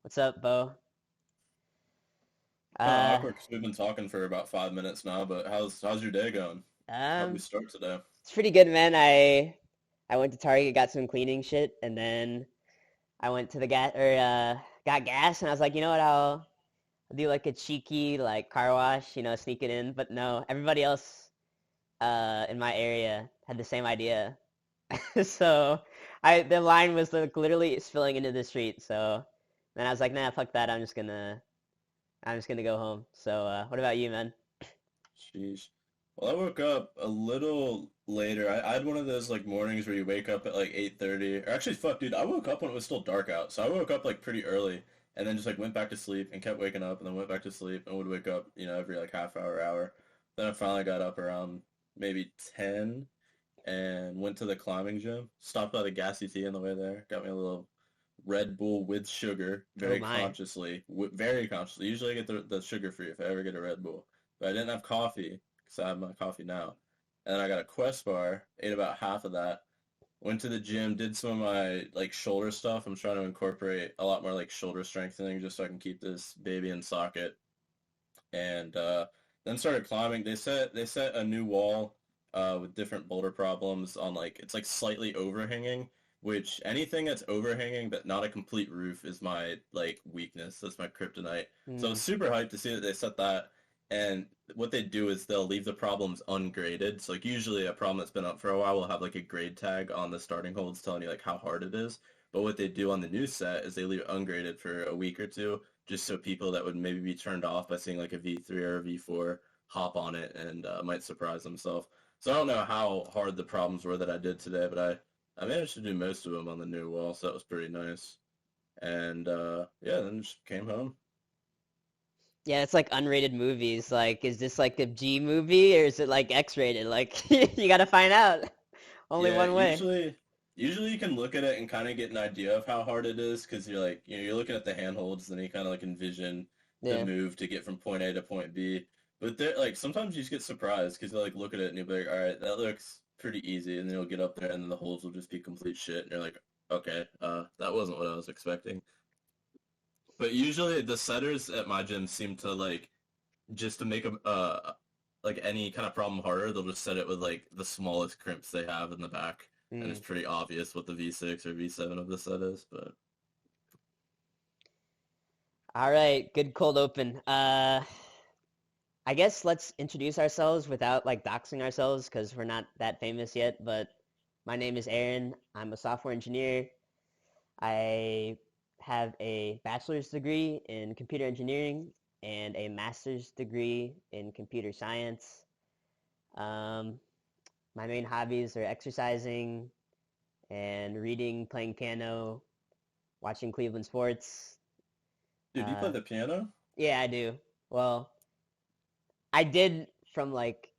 What's up, Bo? Kind of Uh, awkward because we've been talking for about 5 minutes now, but how's your day going? How'd we um, start today? it's pretty good, man. I went to Target, got some cleaning shit, and then I went to the gas or got gas, and I was like, you know what? I'll do like a cheeky like car wash, sneak it in. But no, everybody else in my area had the same idea, so the line was like literally spilling into the street. So then I was like, nah, fuck that. I'm just gonna go home. So what about you, man? Sheesh. Well, I woke up a little later. I had one of those like mornings where you wake up at like 8:30. Or actually, fuck, dude, I woke up when it was still dark out. So I woke up like pretty early and then just like went back to sleep and kept waking up and then went back to sleep and would wake up, every like half hour. Then I finally got up around maybe 10 and went to the climbing gym. Stopped by the gassy tea on the way there. Got me a little Red Bull with sugar, Oh my. very consciously. Usually I get the sugar free if I ever get a Red Bull, but I didn't have coffee because I have my coffee now. And then I got a Quest bar, ate about half of that. Went to the gym, did some of my like shoulder stuff. I'm trying to incorporate a lot more like shoulder strengthening just so I can keep this baby in socket. And then started climbing. They set a new wall with different boulder problems on like it's like slightly overhanging, which anything that's overhanging but not a complete roof is my like weakness. That's my kryptonite. So I Hmm. was super hyped to see that they set that. And what they do is they'll leave the problems ungraded. So like usually a problem that's been up for a while will have like a grade tag on the starting holds telling you like how hard it is. But what they do on the new set is they leave it ungraded for a week or two just so people that would maybe be turned off by seeing like a V3 or a V4 hop on it and might surprise themselves. So I don't know how hard the problems were that I did today, but I managed to do most of them on the new wall, so that was pretty nice. And yeah, then just came home. Yeah, it's like unrated movies. Like, is this like a G movie or is it like X-rated? Like, you gotta find out. Only Yeah, one way. usually you can look at it and kind of get an idea of how hard it is because you're like, you're looking at the handholds, then you kind of like envision the Yeah. move to get from point A to point B. But there, like sometimes you just get surprised because you like look at it and you'll be like, all right, that looks pretty easy, and then you'll get up there and then the holes will just be complete shit, and you're like, okay, that wasn't what I was expecting. But usually the setters at my gym seem to like just to make a like any kind of problem harder, they'll just set it with like the smallest crimps they have in the back, and Hmm. it's pretty obvious what the V6 or V7 of the set is. But All right, good cold open. I guess let's introduce ourselves without like doxing ourselves because we're not that famous yet. But my name is Aaron. I'm a software engineer. I have a bachelor's degree in computer engineering and a master's degree in computer science. Um, my main hobbies are exercising and reading, playing piano, watching Cleveland sports. dude, you play Uh, the piano? yeah, I do. Well, I did from like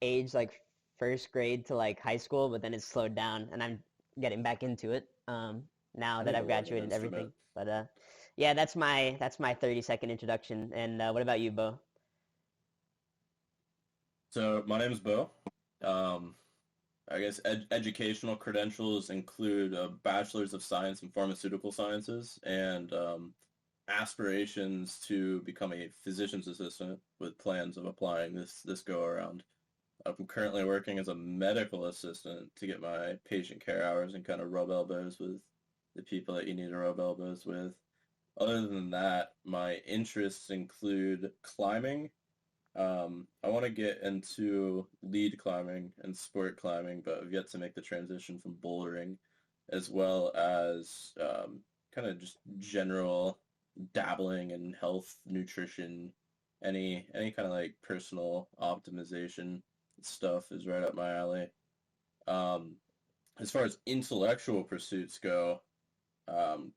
age like first grade to like high school, but then it slowed down, and I'm getting back into it now I that need to I've learn an graduated and instrument. everything. But yeah, that's my 30-second introduction. And what about you, Bo? So my name's Bo. Um, I guess educational credentials include a bachelor's of science in pharmaceutical sciences and aspirations to become a physician's assistant with plans of applying this go around. I'm currently working as a medical assistant to get my patient care hours and kind of rub elbows with the people that you need to rub elbows with. Other than that, my interests include climbing. I want to get into lead climbing and sport climbing, but I've yet to make the transition from bouldering, as well as kind of just general dabbling in health, nutrition, any kind of like personal optimization stuff is right up my alley. Um, as far as intellectual pursuits go, um,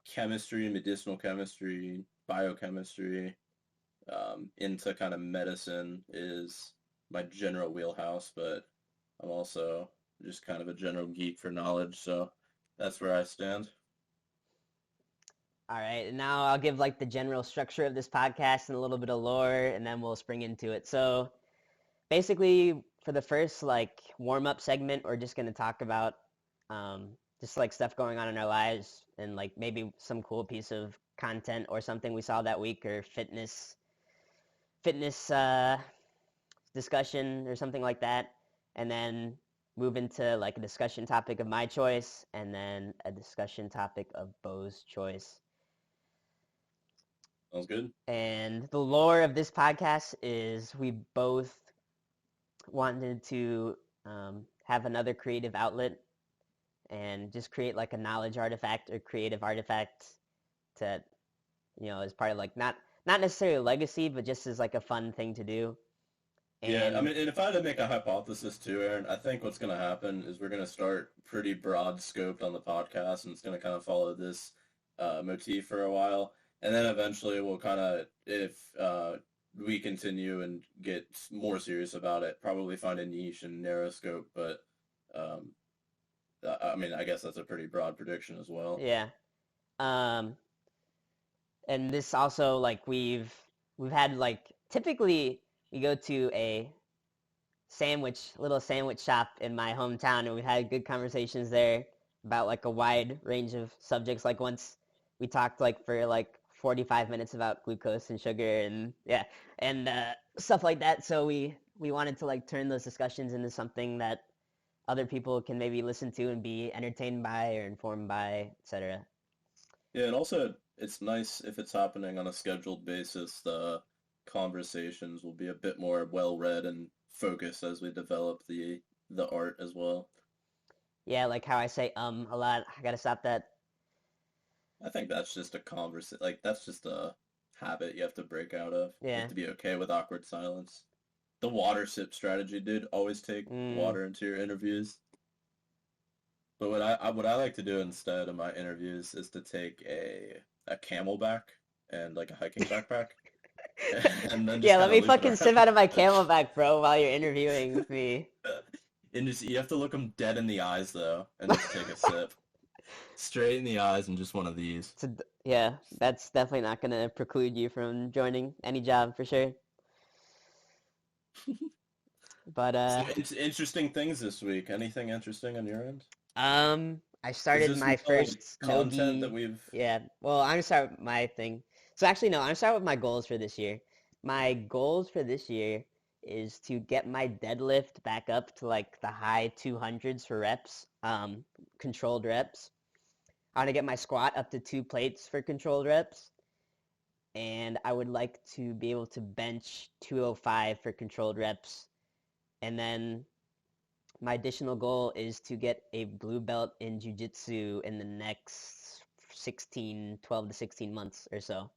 chemistry, medicinal chemistry, biochemistry, into kind of medicine is my general wheelhouse, but I'm also just kind of a general geek for knowledge, so that's where I stand. All right, and now I'll give like the general structure of this podcast and a little bit of lore, and then we'll spring into it. So basically, for the first like warm up segment, we're just gonna talk about just like stuff going on in our lives and like maybe some cool piece of content or something we saw that week, or fitness discussion or something like that, and then move into like a discussion topic of my choice, and then a discussion topic of Bo's choice. Sounds good. And the lore of this podcast is we both wanted to have another creative outlet and just create like a knowledge artifact or creative artifact to, as part of like not necessarily a legacy, but just as like a fun thing to do. Yeah, I mean, and if I had to make a hypothesis too, Aaron, I think what's going to happen is we're going to start pretty broad scoped on the podcast, and it's going to kind of follow this motif for a while, and then eventually we'll kind of, if we continue and get more serious about it, probably find a niche and narrow scope. But I mean, I guess that's a pretty broad prediction as well. Yeah. And this also, like, we've had like, typically we go to a little sandwich shop in my hometown, and we've had good conversations there about like a wide range of subjects. Like once we talked like for like 45 minutes about glucose and sugar and stuff like that. So we wanted to like turn those discussions into something that other people can maybe listen to and be entertained by or informed by, etc. Yeah, and also it's nice if it's happening on a scheduled basis. The conversations will be a bit more well read and focused as we develop the art as well. Yeah, like how I say a lot. I gotta stop that. I think that's just a like that's just a habit you have to break out of. You Yeah. have to be okay with awkward silence. The water sip strategy, dude. Always take water into your interviews. But what I like to do instead of my interviews is to take a camelback and like a hiking backpack. And then just Yeah, let me loop it fucking sip around. out of my camelback, bro, while you're interviewing me. And just you have to look them dead in the eyes though, and just take a sip, straight in the eyes, and just one of these. Yeah, that's definitely not gonna preclude you from joining any job for sure. But Some interesting things this week. Anything interesting on your end? I Is started this my more, like, first content nogi. that we've? Yeah, well, I'm gonna start with my thing. So actually, no, I'm gonna start with my goals for this year. My goals for this year is to get my deadlift back up to like the high 200s for reps, controlled reps. I want to get my squat up to 2 plates for controlled reps, and I would like to be able to bench 205 for controlled reps. And then my additional goal is to get a blue belt in jiu-jitsu in the next 12 to 16 months or so.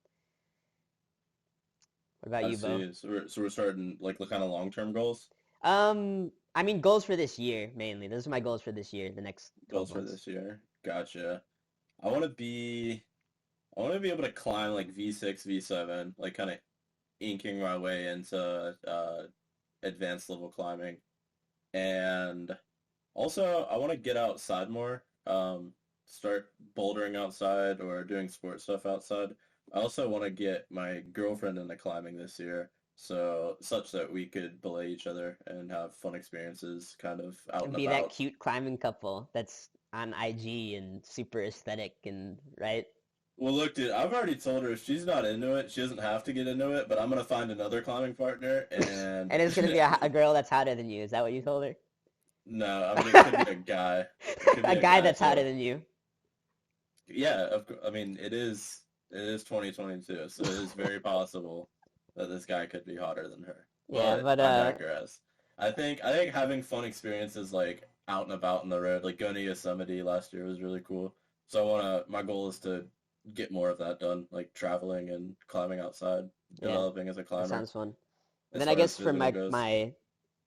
What about I you, Bo? see. So we're starting like the kind of long-term goals. I mean goals for this year mainly. Those are my goals for this year, the next 12 Goals for months. this year. Gotcha. I want to be able to climb like V6, V7, like kind of inking my way into advanced level climbing. And also, I want to get outside more, start bouldering outside or doing sport stuff outside. I also want to get my girlfriend into climbing this year, so such that we could belay each other and have fun experiences kind of out And and be that about. cute climbing couple that's on IG and super aesthetic and right? Well, look, dude, I've already told her if she's not into it, she doesn't have to get into it, but I'm gonna find another climbing partner and And it's gonna be a girl that's hotter than you. Is that what you told her? no, I mean it could be a guy. It could be A a guy guy that's hotter too. than you. Yeah, I mean it is 2022, so it is very possible that this guy could be hotter than her. Yeah, But but I digress. I think having fun experiences like out and about on the road, like going to Yosemite last year was really cool. So my goal is to get more of that done, like traveling and climbing outside, yeah, developing as a that climber sounds fun. And as then I far as guess for physical goes.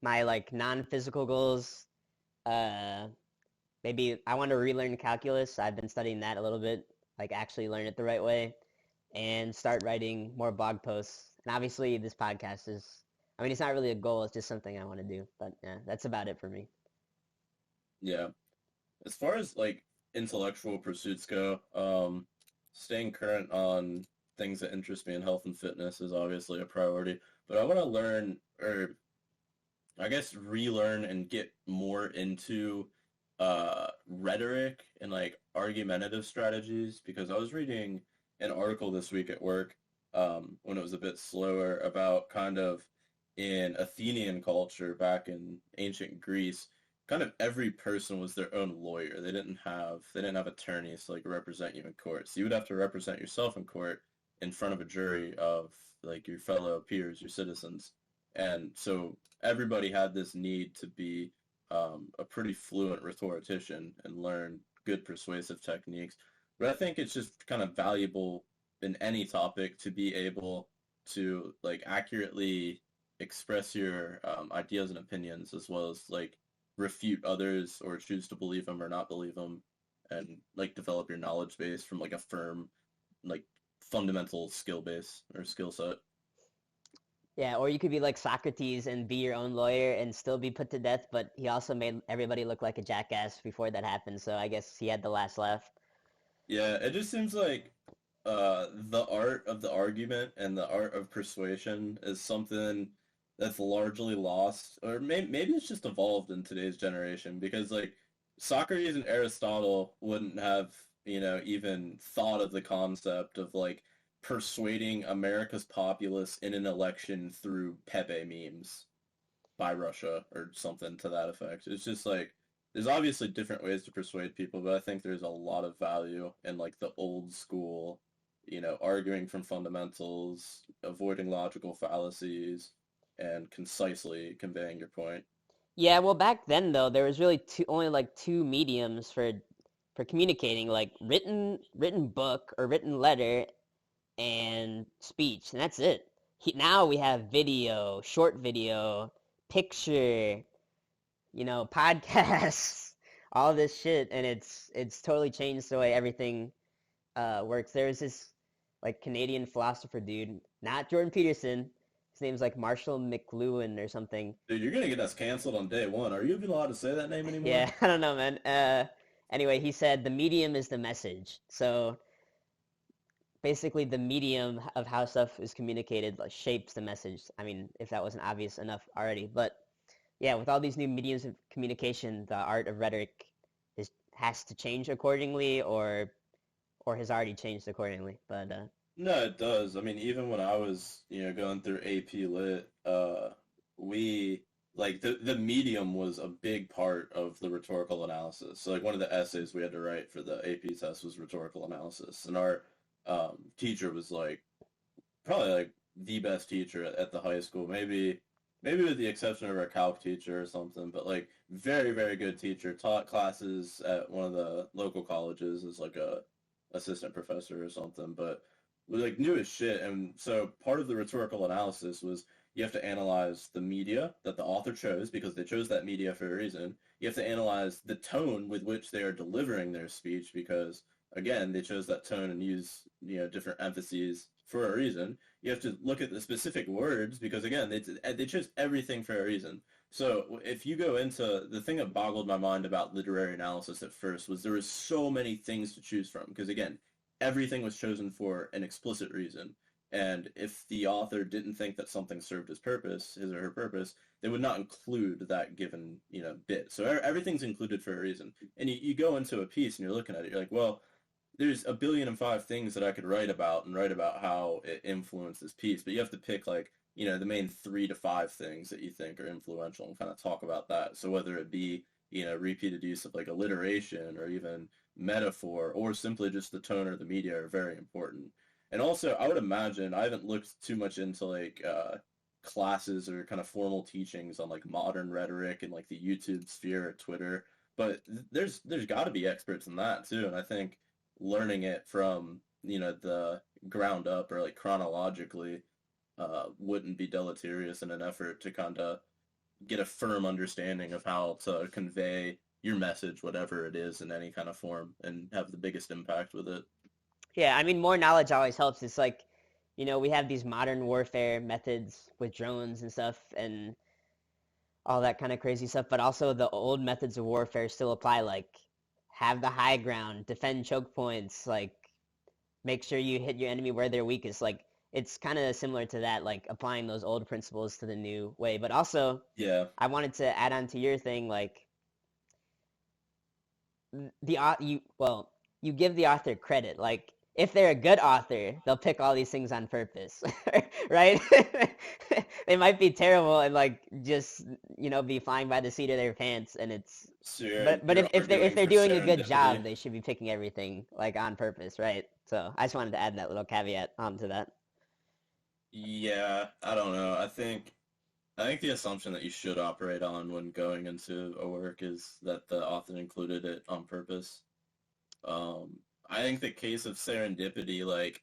my like non-physical goals, uh, maybe I want to relearn calculus. I've been studying that a little bit, like actually learn it the right way, and start writing more blog posts. And obviously, this podcast is, I mean, it's not really a goal, it's just something I want to do. But yeah, that's about it for me. Yeah. As far as like intellectual pursuits go, staying current on things that interest me in health and fitness is obviously a priority. But I want to learn, or I guess relearn and get more into rhetoric and like argumentative strategies because I was reading an article this week at work when it was a bit slower about kind of in Athenian culture back in ancient Greece, kind of every person was their own lawyer. They didn't have attorneys to like represent you in court. So you would have to represent yourself in court in front of a jury of like your fellow peers, your citizens. And so everybody had this need to be a pretty fluent rhetorician and learn good persuasive techniques. But I think it's just kind of valuable in any topic to be able to like accurately express your ideas and opinions as well as like refute others or choose to believe them or not believe them and like develop your knowledge base from like a firm like fundamental skill base or skill set. Yeah, or you could be like Socrates and be your own lawyer and still be put to death, but he also made everybody look like a jackass before that happened, so I guess he had the last laugh. Yeah, it just seems like the art of the argument and the art of persuasion is something that's largely lost, or maybe it's just evolved in today's generation because like Socrates and Aristotle wouldn't have, even thought of the concept of like persuading America's populace in an election through Pepe memes by Russia or something to that effect. It's just like there's obviously different ways to persuade people, but I think there's a lot of value in like the old school, arguing from fundamentals, avoiding logical fallacies, and concisely conveying your point. Yeah, well, back then though, there was really only like two mediums for communicating, like written book or written letter and speech, and that's it. Now we have video, short video, picture, podcasts, all this shit, and it's totally changed the way everything works. There's this like Canadian philosopher dude, not Jordan Peterson. His name's like Marshall McLuhan or something. Dude, you're gonna get us canceled on day one. Are you even allowed to say that name anymore? Yeah, I don't know, man. Anyway, he said the medium is the message. So basically, the medium of how stuff is communicated like, shapes the message. I mean, if that wasn't obvious enough already, but yeah, with all these new mediums of communication, the art of rhetoric has to change accordingly, or has already changed accordingly. But No, it does. I mean, even when I was, going through AP Lit, we like the medium was a big part of the rhetorical analysis. So like one of the essays we had to write for the AP test was rhetorical analysis, and our teacher was like probably like the best teacher at the high school. Maybe with the exception of our calc teacher or something, but like very, very good teacher. Taught classes at one of the local colleges as like a assistant professor or something, but was like new as shit. And so part of the rhetorical analysis was you have to analyze the media that the author chose because they chose that media for a reason. You have to analyze the tone with which they are delivering their speech because again, they chose that tone and use, different emphases for a reason. You have to look at the specific words because again, they chose everything for a reason. So if you go into the thing that boggled my mind about literary analysis at first was there was so many things to choose from because again, everything was chosen for an explicit reason. And if the author didn't think that something served his purpose, his or her purpose, they would not include that given, bit. So everything's included for a reason. And you go into a piece and you're looking at it, you're like, well, there's a billion and five things that I could write about and write about how it influenced this piece, but you have to pick like, the main 3 to 5 things that you think are influential and kind of talk about that. So whether it be, repeated use of like alliteration or even metaphor or simply just the tone or the media are very important. And also I would imagine, I haven't looked too much into like classes or kind of formal teachings on like modern rhetoric and like the YouTube sphere at Twitter, but there's got to be experts in that too. And I think learning it from the ground up or like chronologically wouldn't be deleterious in an effort to kind of get a firm understanding of how to convey your message, whatever it is, in any kind of form, and have the biggest impact with it. yeah, I mean, more knowledge always helps. It's like, we have these modern warfare methods with drones and stuff, and all that kind of crazy stuff, but also the old methods of warfare still apply, like have the high ground, defend choke points, like make sure you hit your enemy where they're weakest. Like it's kind of similar to that, like applying those old principles to the new way. But also, Yeah, I wanted to add on to your thing, like you give the author credit. Like if they're a good author, they'll pick all these things on purpose, right? They might be terrible and like just be flying by the seat of their pants, and it's So but you're if arguing they're for doing a good serendipity. job, they should be picking everything like on purpose, right? So I just wanted to add that little caveat onto that. Yeah, I don't know. I think the assumption that you should operate on when going into a work is that the author included it on purpose. I think the case of serendipity, like,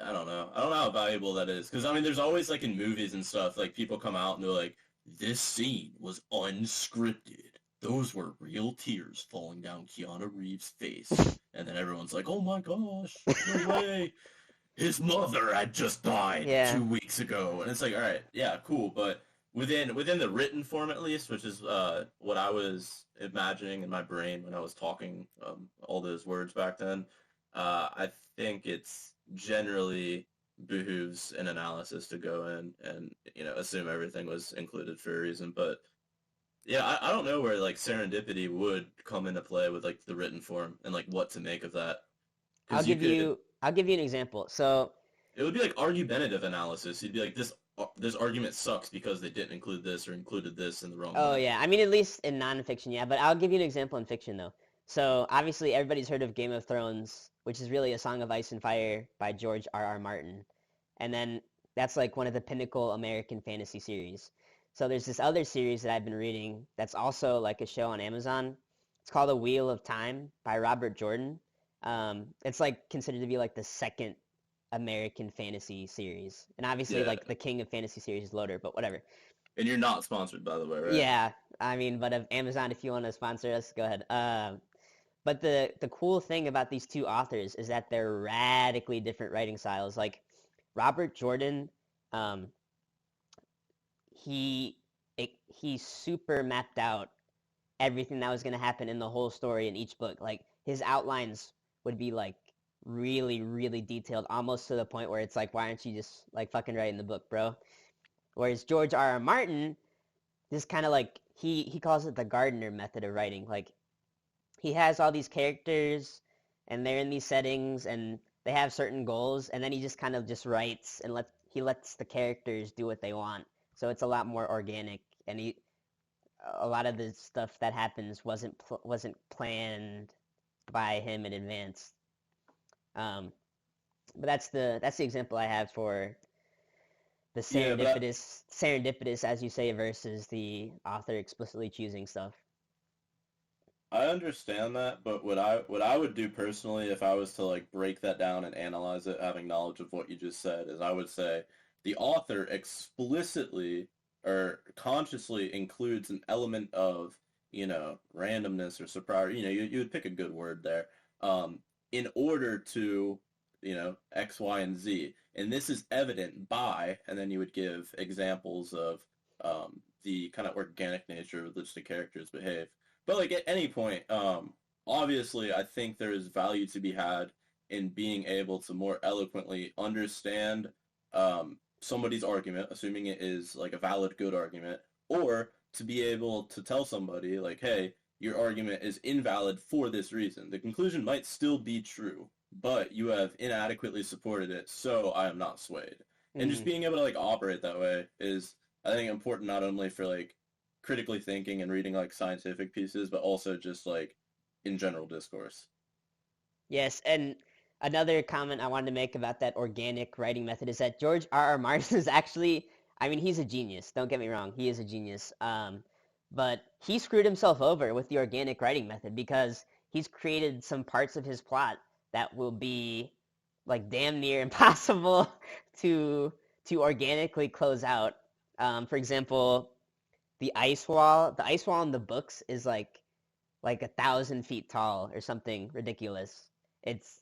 I don't know. I don't know how valuable that is. Because, I mean, there's always, like, in movies and stuff, like, people come out and they're like, this scene was unscripted. Those were real tears falling down Keanu Reeves' face. And then everyone's like, oh my gosh, no way. His mother had just died Yeah. 2 weeks ago. And it's like, all right, yeah, cool. But within the written form, at least, which is what I was imagining in my brain when I was talking all those words back then, I think it's generally behooves an analysis to go in and assume everything was included for a reason. But yeah, I don't know where like serendipity would come into play with like the written form and like what to make of that I'll because you give could you I'll give you an example. So, it would be like argumentative analysis. You'd be like this argument sucks because they didn't include this or included this in the wrong oh way. yeah, I mean at least in nonfiction, yeah, but I'll give you an example in fiction though. So, obviously everybody's heard of Game of Thrones, which is really a Song of Ice and Fire by George R. R. Martin. And then that's like one of the pinnacle American fantasy series. So there's this other series that I've been reading that's also like a show on Amazon. It's called A Wheel of Time by Robert Jordan. It's like considered to be like the second American fantasy series. And obviously Yeah, like the king of fantasy series is Loader, but whatever. and you're not sponsored, by the way, right? Yeah, I mean, but if Amazon, if you want to sponsor us, go ahead. But the cool thing about these two authors is that they're radically different writing styles. Like Robert Jordan, um, he he super mapped out everything that was going to happen in the whole story in each book. Like his outlines would be like really really detailed, almost to the point where it's like, why aren't you just like fucking writing the book, bro? Whereas George R. R. Martin, this kind of like he calls it the gardener method of writing. Like he has all these characters and they're in these settings and they have certain goals, and then he just kind of just writes and lets the characters do what they want. So it's a lot more organic, and a lot of the stuff that happens wasn't planned by him in advance. Um, but that's the example I have for the Yeah, but serendipitous, as you say, versus the author explicitly choosing stuff. I understand that. But what I would do personally if I was to like break that down and analyze it, having knowledge of what you just said, is I would say the author explicitly or consciously includes an element of randomness or surprise. You would pick a good word there. In order to X, Y, and Z. And this is evident by, and then you would give examples of the kind of organic nature with which the characters behave. But like at any point, obviously, I think there is value to be had in being able to more eloquently understand somebody's argument, assuming it is like a valid, good argument, or to be able to tell somebody like, hey, your argument is invalid for this reason. The conclusion might still be true, but you have inadequately supported it, so I am not swayed. And just Mm. being able to like operate that way is, I think, important not only for like critically thinking and reading like scientific pieces, but also just like in general discourse. Yes, and another comment I wanted to make about that organic writing method is that George R. R. Martin is actually, I mean, he's a genius. Don't get me wrong, he is a genius. But he screwed himself over with the organic writing method because he's created some parts of his plot that will be like damn near impossible to to organically close out. For example, the ice wall in the books is like 1,000 feet tall or something ridiculous. It's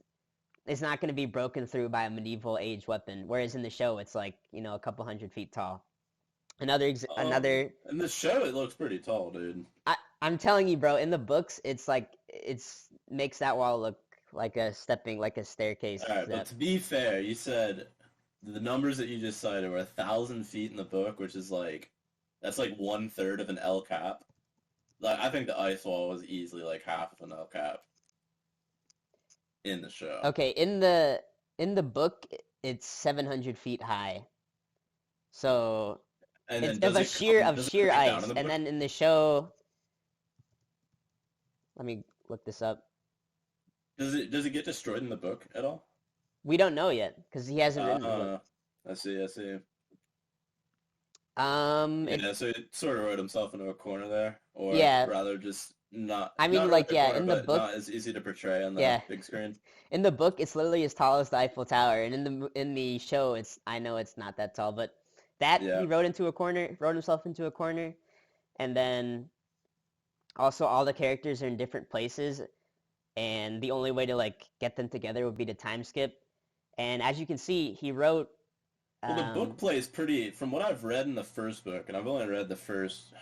it's not going to be broken through by a medieval age weapon, whereas in the show it's like a couple 100 feet tall. Another In the show, it looks pretty tall, dude. I'm telling you, bro, in the books it's like it's makes that wall look like a stepping like a staircase All right, but step. to be fair, you said the numbers that you just cited were 1,000 feet in the book, which is like that's like 1/3 of an L cap. Like I think the ice wall was easily like half of an L cap. in the show. Okay, in the book, it's 700 feet high. So And it's then of does a it sheer come? of Does it sheer break down in ice. the And book? then in the show, let me look this up. Does it get destroyed in the book at all? We don't know yet because he hasn't written the book. Uh, I see. I see. It Yeah, so he sort of wrote himself into a corner there, or yeah. rather just not I mean, not really like a yeah, corner, in the but book, not as easy to portray on the yeah, big screen. in the book, it's literally as tall as the Eiffel Tower, and in the show, it's I know it's not that tall, but that Yeah. he wrote himself into a corner, and then also all the characters are in different places, and the only way to like get them together would be to time skip. And as you can see, he wrote Well, the book um, plays pretty, from what I've read in the first book, and I've only read the first,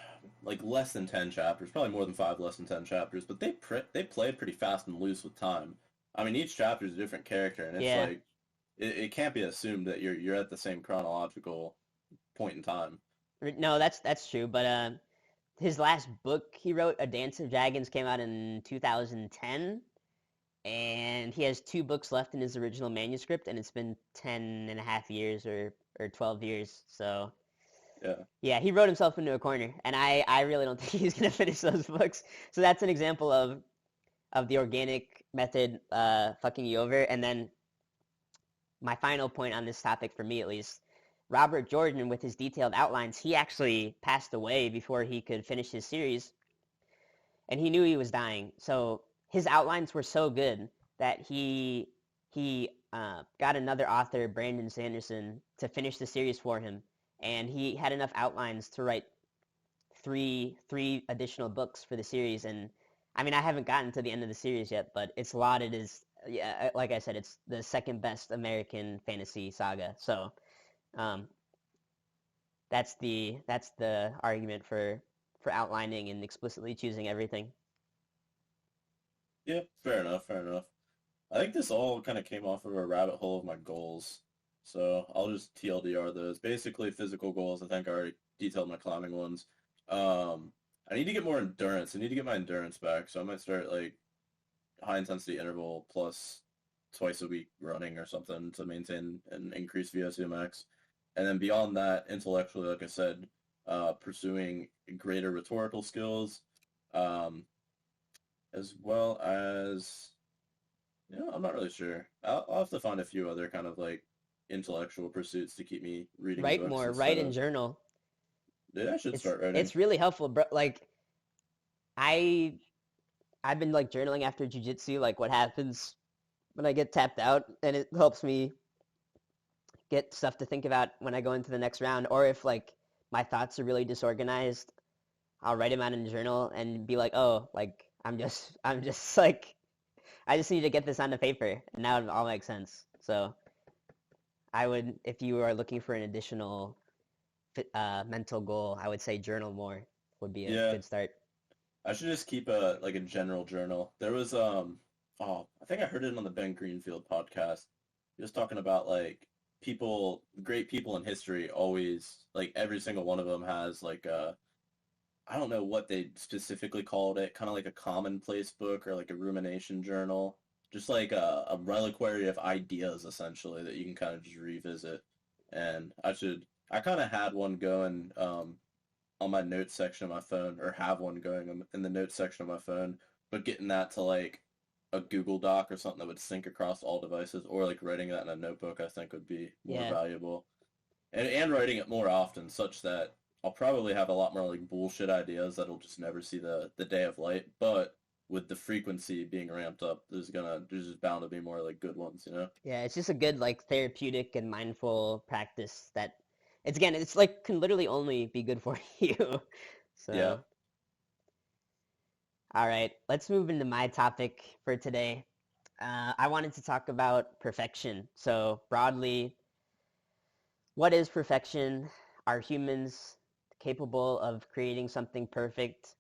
like less than 10 chapters, probably more than five, less than 10 chapters, but they play pretty fast and loose with time. I mean, each chapter is a different character, and it's yeah, like it can't be assumed that you're at the same chronological point in time. no, that's true, but his last book he wrote, A Dance of Dragons, came out in 2010, and he has two books left in his original manuscript, and it's been 10 and a half years or 12 years. So Yeah. yeah, he wrote himself into a corner, and I really don't think he's gonna finish those books. So that's an example of the organic method fucking you over. And then my final point on this topic, for me at least, Robert Jordan, with his detailed outlines, he actually passed away before he could finish his series, and he knew he was dying. So his outlines were so good that he got another author, Brandon Sanderson, to finish the series for him, and he had enough outlines to write three additional books for the series. And I mean, I haven't gotten to the end of the series yet, but it's lauded as, yeah, like I said, it's the second best American fantasy saga. So um, that's the argument for outlining and explicitly choosing everything. Yeah, fair enough, fair enough. I think this all kind of came off of a rabbit hole of my goals. So I'll just TLDR those. Basically, physical goals. I think I already detailed my climbing ones. Um, I need to get more endurance. I need to get my endurance back. So I might start like high intensity interval plus twice a week running or something to maintain an increased VO2 max. And then beyond that, intellectually, like I said, pursuing greater rhetorical skills, um, as well as I'm not really sure. I'll have to find a few other kind of like intellectual pursuits to keep me reading Write books more, instead write and of. journal. Yeah, I should It's start writing. it's really helpful, bro. Like I I've been like journaling after jujitsu, like what happens when I get tapped out, and it helps me get stuff to think about when I go into the next round. Or if like my thoughts are really disorganized, I'll write them out in a journal and be like, oh, like I'm just like I just need to get this onto paper, and now it all makes sense. So I would, if you are looking for an additional mental goal, I would say journal more would be a Yeah, good start. I should just keep a like a general journal. There was oh, I think I heard it on the Ben Greenfield podcast. He was talking about like great people in history always like every single one of them has like I don't know what they specifically called it, kind of like a commonplace book or like a rumination journal, just like a reliquary of ideas essentially that you can kind of just revisit. And I kind of had one going on my notes section of my phone, or have one going in the notes section of my phone, but getting that to like a Google Doc or something that would sync across all devices, or like writing that in a notebook, I think would be more Yeah, valuable and writing it more often, such that I'll probably have a lot more like bullshit ideas that'll just never see the day of light. But with the frequency being ramped up, there's just bound to be more like good ones, you know? yeah, it's just a good like therapeutic and mindful practice that it's again, it's like can literally only be good for you. Yeah. So, all right, let's move into my topic for today. I wanted to talk about perfection. So, broadly, what is perfection? Are humans capable of creating something perfect?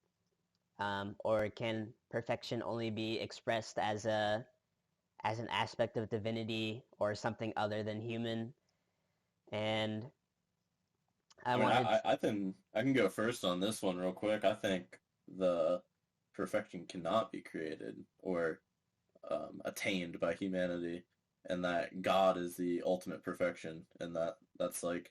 Or can perfection only be expressed as an aspect of divinity or something other than human? And I I mean, wanted, I can go first on this one real quick. I think the perfection cannot be created, or attained by humanity, and that God is the ultimate perfection, and that's like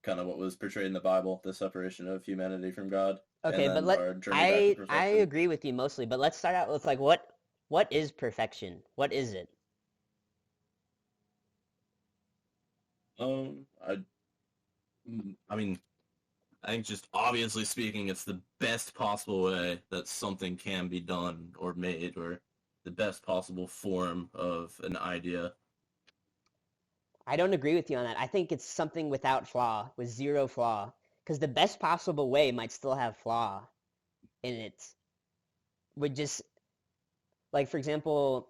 kind of what was portrayed in the Bible, the separation of humanity from God, and Okay, but then let our journey back to I perfection. agree with you mostly, but let's start out with like what is perfection? What is it? Um, I, I mean, I think just obviously speaking, it's the best possible way that something can be done or made, or the best possible form of an idea. I don't agree with you on that. I think it's something without flaw, with zero flaw, because the best possible way might still have flaw in it. Would just like for example,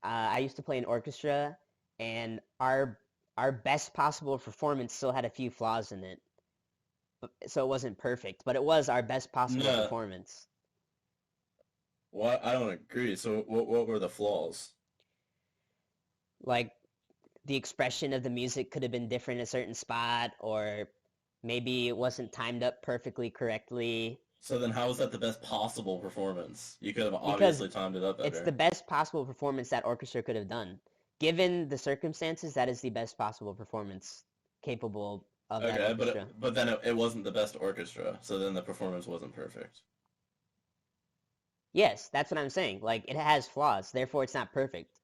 I used to play an orchestra, and our best possible performance still had a few flaws in it, so it wasn't perfect, but it was our best possible No, performance. well, I don't agree. So what were the flaws? Like the expression of the music could have been different in a certain spot, or maybe it wasn't timed up perfectly correctly. So then how was that the best possible performance? You could have Because obviously timed it up it's the better. best possible performance that orchestra could have done. Given the circumstances, that is the best possible performance capable of that Okay, orchestra. but then it wasn't the best orchestra, so then the performance wasn't perfect. Yes, that's what I'm saying. Like it has flaws, therefore it's not perfect.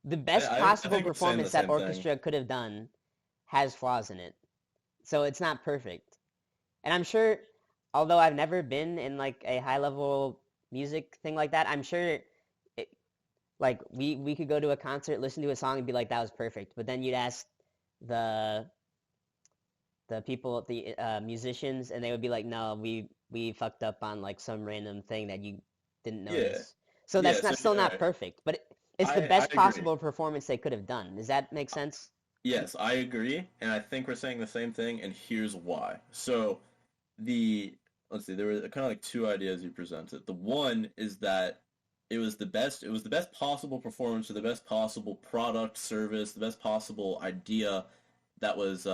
The I, best I possible think we're saying the performance that same thing. orchestra could have done has flaws in it. So it's not perfect. And I'm sure, although I've never been in like a high level music thing like that, I'm sure it, like we could go to a concert, listen to a song, and be like, that was perfect. But then you'd ask the people, the musicians, and they would be like, no, we fucked up on like some random thing that you didn't Yeah, notice. So yeah. that's So not still all not right, perfect, but it's the I best agree. possible performance they could have done. Does that make sense? Yes, I agree, and I think we're saying the same thing, and here's why. So the let's see, there were kind of like two ideas you presented. The one is that it was the best possible performance or the best possible product, service, the best possible idea that was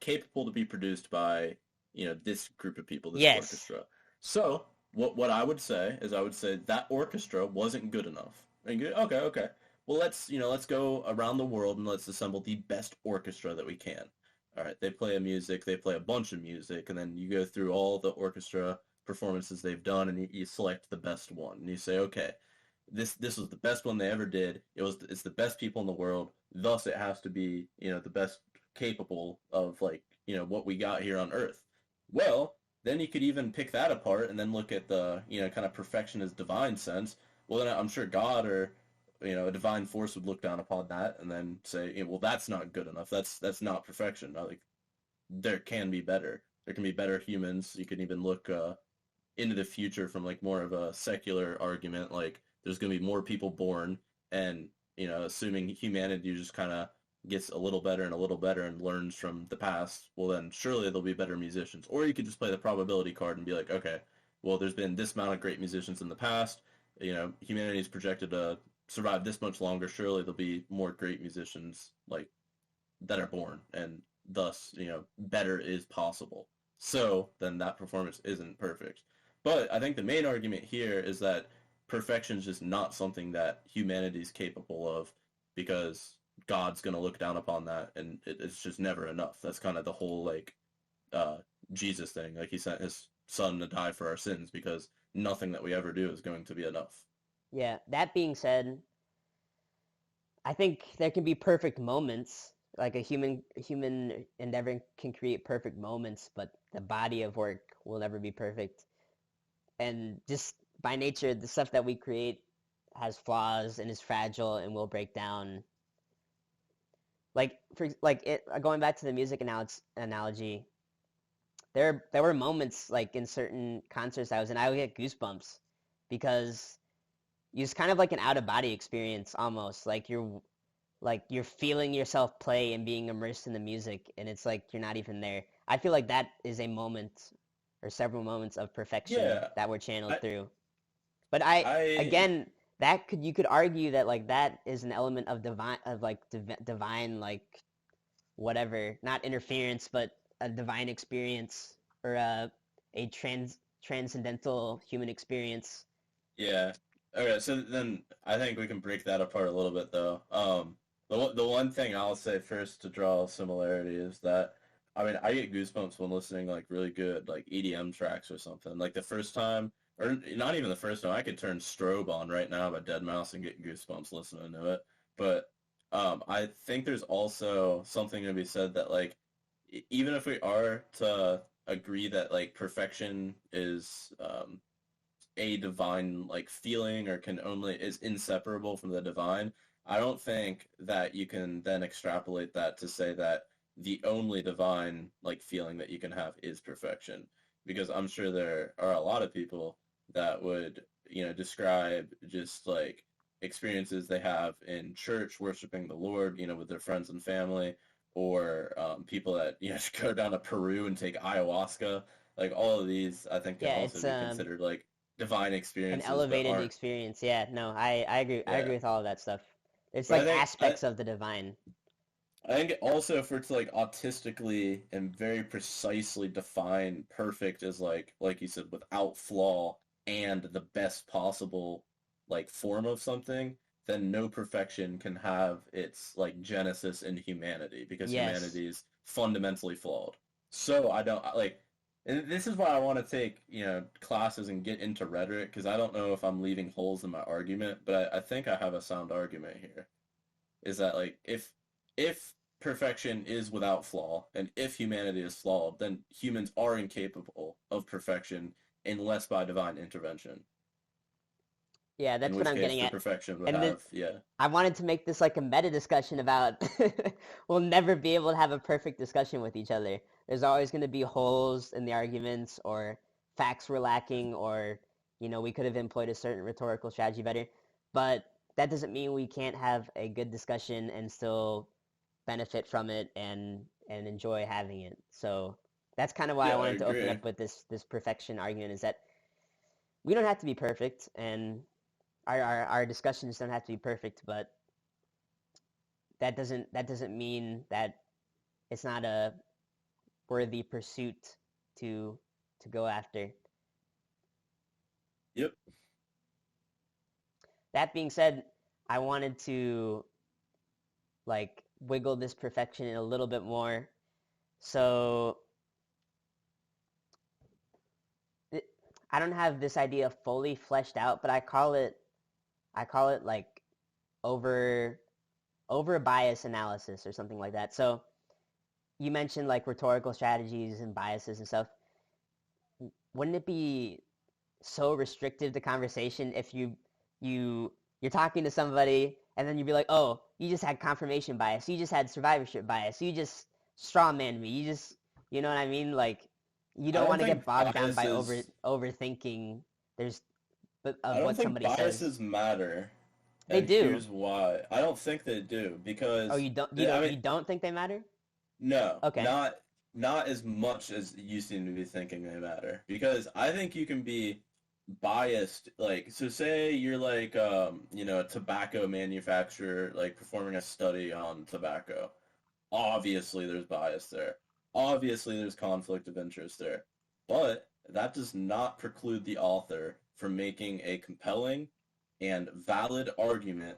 capable to be produced by, this group of people, this Yes. orchestra. So what I would say is I would say that orchestra wasn't good enough. Okay, okay. Well, let's go around the world and let's assemble the best orchestra that we can. All right, they play they play a bunch of music, and then you go through all the orchestra performances they've done, and you select the best one, and you say, okay, this was the best one they ever did. It's the best people in the world. Thus, it has to be the best capable of like what we got here on Earth. Well, then you could even pick that apart and then look at the kind of perfection as divine sense. Well, then I'm sure God or a divine force would look down upon that and then say, well, that's not good enough. That's not perfection. Like there can be better. There can be better humans. You can even look into the future from like more of a secular argument. Like there's going to be more people born, and assuming humanity just kind of gets a little better and a little better and learns from the past, well then surely there'll be better musicians. Or you could just play the probability card and be like, okay, well there's been this amount of great musicians in the past. Humanity is projected to survive this much longer. Surely there'll be more great musicians like that are born, and thus better is possible. So then that performance isn't perfect. But I think the main argument here is that perfection is just not something that humanity is capable of, because God's going to look down upon that, and it's just never enough. That's kind of the whole like uh, Jesus thing. Like he sent his son to die for our sins because nothing that we ever do is going to be enough. Yeah. That being said, I think there can be perfect moments. Like a human endeavor can create perfect moments, but the body of work will never be perfect. And just by nature, the stuff that we create has flaws and is fragile and will break down. Like for like it going back to the music analogy, there were moments like in certain concerts I was in, I would get goosebumps because it's kind of like an out of body experience almost. Like you're feeling yourself play and being immersed in the music, and it's like you're not even there. I feel like that is a moment or several moments of perfection Yeah, that were channeled I through. But I I again, that could you could argue that like that is an element of divine like whatever, not interference, but a divine experience or a transcendental human experience. yeah. Okay, so then I think we can break that apart a little bit though. The one thing I'll say first to draw a similarity is that I mean I get goosebumps when listening like really good like EDM tracks or something. Like the first time, or not even the first time, I could turn Strobe on right now by Dead Mouse and get goosebumps listening to it. But I think there's also something to be said that like even if we are to agree that like perfection is a divine like feeling or can only is inseparable from the divine, I don't think that you can then extrapolate that to say that the only divine like feeling that you can have is perfection. Because I'm sure there are a lot of people that would, describe just like experiences they have in church worshiping the Lord, with their friends and family, or people that, go down to Peru and take ayahuasca. Like all of these, I think can Yeah, also it's be considered like divine an experiences, but elevated aren't. experience. Yeah, no, I agree. I Yeah, agree with all of that stuff. It's but like aspects of the divine. I think also for it to like autistically and very precisely define perfect as like you said without flaw and the best possible like form of something, then no perfection can have its like genesis in humanity because Yes. humanity is fundamentally flawed. So I don't like, and this is why I want to take classes and get into rhetoric because I don't know if I'm leaving holes in my argument, but I think I have a sound argument here. Is that like if perfection is without flaw and if humanity is flawed, then humans are incapable of perfection unless by divine intervention. Yeah, In that's what which I'm case getting the at. perfection would And the, have, yeah. I wanted to make this like a meta discussion about we'll never be able to have a perfect discussion with each other. There's always going to be holes in the arguments or facts were lacking or we could have employed a certain rhetorical strategy better. But that doesn't mean we can't have a good discussion and still benefit from it and enjoy having it. So that's kind of why I Yeah, I wanted to open agree. up with this perfection argument is that we don't have to be perfect and our discussions don't have to be perfect, but that doesn't mean that it's not a worthy pursuit to to go after. Yep. That being said, I wanted to like wiggle this perfection in a little bit more. So it, I don't have this idea fully fleshed out, but I call it like over over bias analysis or something like that. So you mentioned like rhetorical strategies and biases and stuff. Wouldn't it be so restrictive to conversation if you're talking to somebody and then you'd be like, oh, you just had confirmation bias, you just had survivorship bias, you just straw man me, you know what I mean? Like you I don't don't want to think get bogged down by biases overthinking there's I of don't what think somebody says. biases matter. They And do. here's why. I don't think they do Oh, because I mean you don't think they matter? no, Okay. not as much as you seem to be thinking they matter. Because I think you can be biased. Like, so say you're like, a tobacco manufacturer, like performing a study on tobacco. Obviously, there's bias there. Obviously, there's conflict of interest there. But that does not preclude the author from making a compelling and valid argument.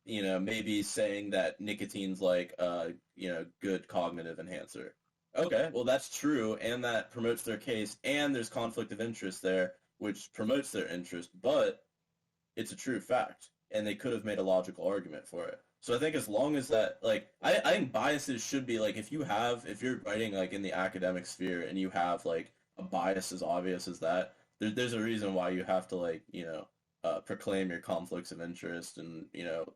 Maybe saying that nicotine's like good cognitive enhancer. Okay, well that's true, and that promotes their case, and there's conflict of interest there, which promotes their interest, but it's a true fact, and they could have made a logical argument for it. So I think as long as that, like, I think biases should be like if you're writing like in the academic sphere and you have like a bias as obvious as that, there's a reason why you have to like proclaim your conflicts of interest and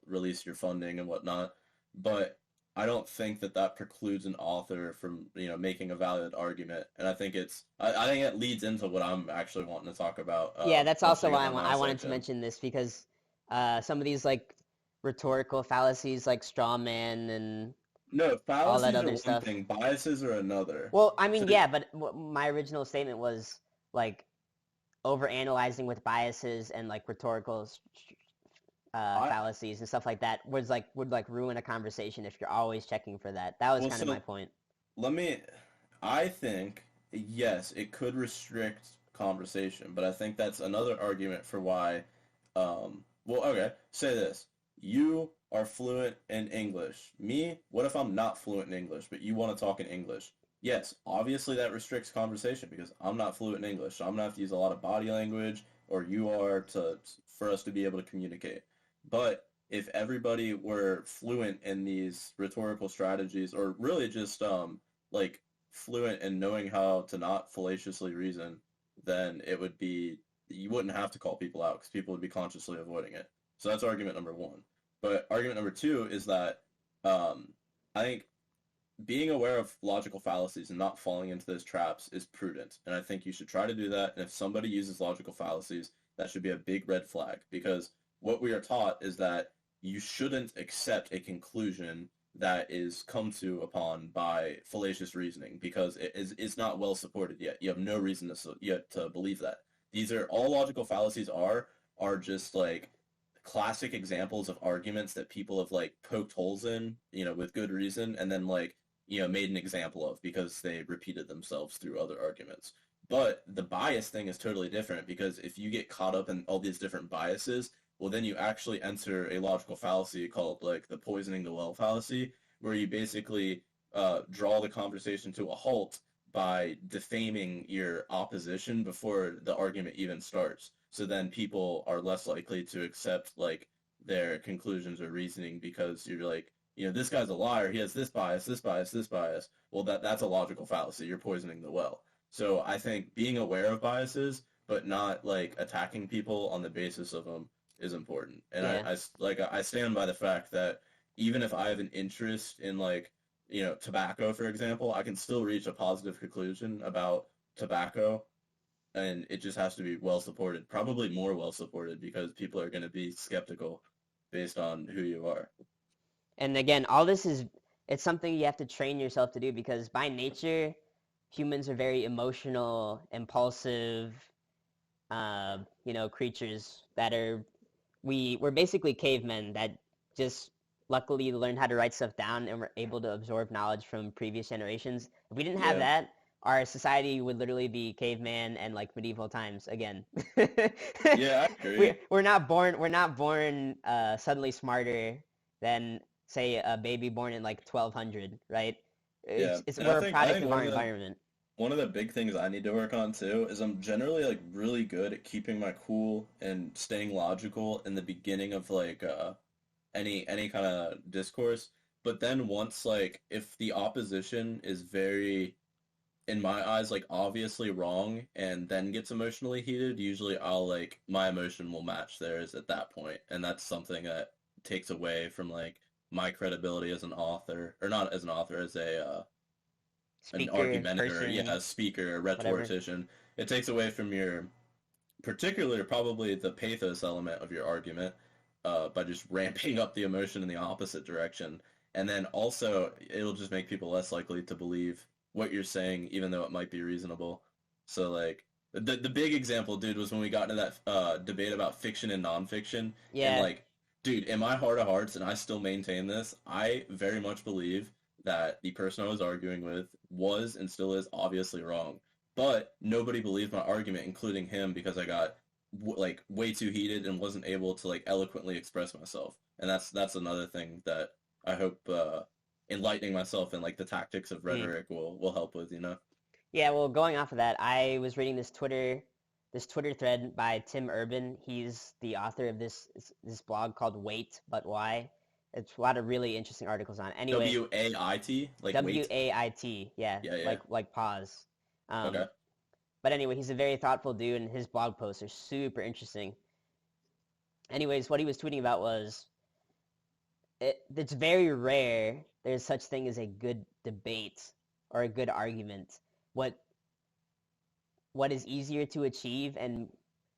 release your funding and whatnot. But I don't think that that precludes an author from making a valid argument, and I think it leads into what I'm actually wanting to talk about Yeah, that's once also we get why into my I wanted to section. mention this because some of these like rhetorical fallacies like straw man and No, all that fallacies are other one stuff. thing, biases are another. Well, I So mean, yeah, but my original statement was like over analyzing with biases and like rhetorical I fallacies and stuff like that would like ruin a conversation if you're always checking for that. That was well, kind of my so point. let me. I think yes, it could restrict conversation, but I think that's another argument for why Well, okay, say this. You are fluent in English. Me, what if I'm not fluent in English, but you want to talk in English? Yes, obviously that restricts conversation because I'm not fluent in English, so I'm gonna have to use a lot of body language, or you are for us to be able to communicate. But if everybody were fluent in these rhetorical strategies, or really just like fluent in knowing how to not fallaciously reason, then it would be you wouldn't have to call people out because people would be consciously avoiding it. So that's argument number one. But argument number two is that um, I think being aware of logical fallacies and not falling into those traps is prudent. And I think you should try to do that. And if somebody uses logical fallacies, that should be a big red flag because what we are taught is that you shouldn't accept a conclusion that is come to upon by fallacious reasoning because it's not well supported yet. You have no reason yet to believe that. These are all logical fallacies are just like classic examples of arguments that people have like poked holes in, with good reason, and then like made an example of because they repeated themselves through other arguments. But the bias thing is totally different because if you get caught up in all these different biases, well, then you actually enter a logical fallacy called like the poisoning the well fallacy, where you basically draw the conversation to a halt by defaming your opposition before the argument even starts. So then people are less likely to accept like their conclusions or reasoning because you're like, this guy's a liar. He has this bias, this bias, this bias. Well, that's a logical fallacy. You're poisoning the well. So I think being aware of biases, but not like attacking people on the basis of them is important. And Yeah. I stand by the fact that even if I have an interest in like, tobacco, for example, I can still reach a positive conclusion about tobacco and it just has to be well supported, probably more well supported because people are going to be skeptical based on who you are. And again, all this is it's something you have to train yourself to do because by nature, humans are very emotional, impulsive, creatures that we're basically cavemen that just luckily learned how to write stuff down and were able to absorb knowledge from previous generations. If we didn't have Yeah. that, our society would literally be caveman and like medieval times again. Yeah, I agree. We're not born suddenly smarter than say a baby born in like 1200, right? Yeah. And We're a I product think of our environment. one of the big things I need to work on too is I'm generally like really good at keeping my cool and staying logical in the beginning of like any kind of discourse. But then once like if the opposition is very in my eyes like obviously wrong and then gets emotionally heated, usually I'll like my emotion will match theirs at that point, and that's something that takes away from like my credibility as an author, or not as an author, as a an Speaker, argumentator, yeah, person, a speaker, a whatever. rhetorician. It takes away from your particularly probably the pathos element of your argument by just ramping up the emotion in the opposite direction. And then also, it'll just make people less likely to believe what you're saying, even though it might be reasonable. So, like, the big example, dude, was when we got into that debate about fiction and nonfiction. And, Yeah, like, dude, in my heart of hearts, and I still maintain this, I very much believe that the person I was arguing with was and still is obviously wrong. But nobody believed my argument, including him, because I got like way too heated and wasn't able to like eloquently express myself. And that's another thing that I hope enlightening myself in like the tactics of mm. rhetoric will help with. Yeah. Well, going off of that, I was reading this Twitter thread by Tim Urban. He's the author of this blog called Wait But Why. It's a lot of really interesting articles on it. Anyway, WAIT, like wait. WAIT, yeah, Yeah, yeah. like pause. Okay. But anyway, he's a very thoughtful dude, and his blog posts are super interesting. Anyways, what he was tweeting about was it's very rare there's such thing as a good debate or a good argument. What what is easier to achieve and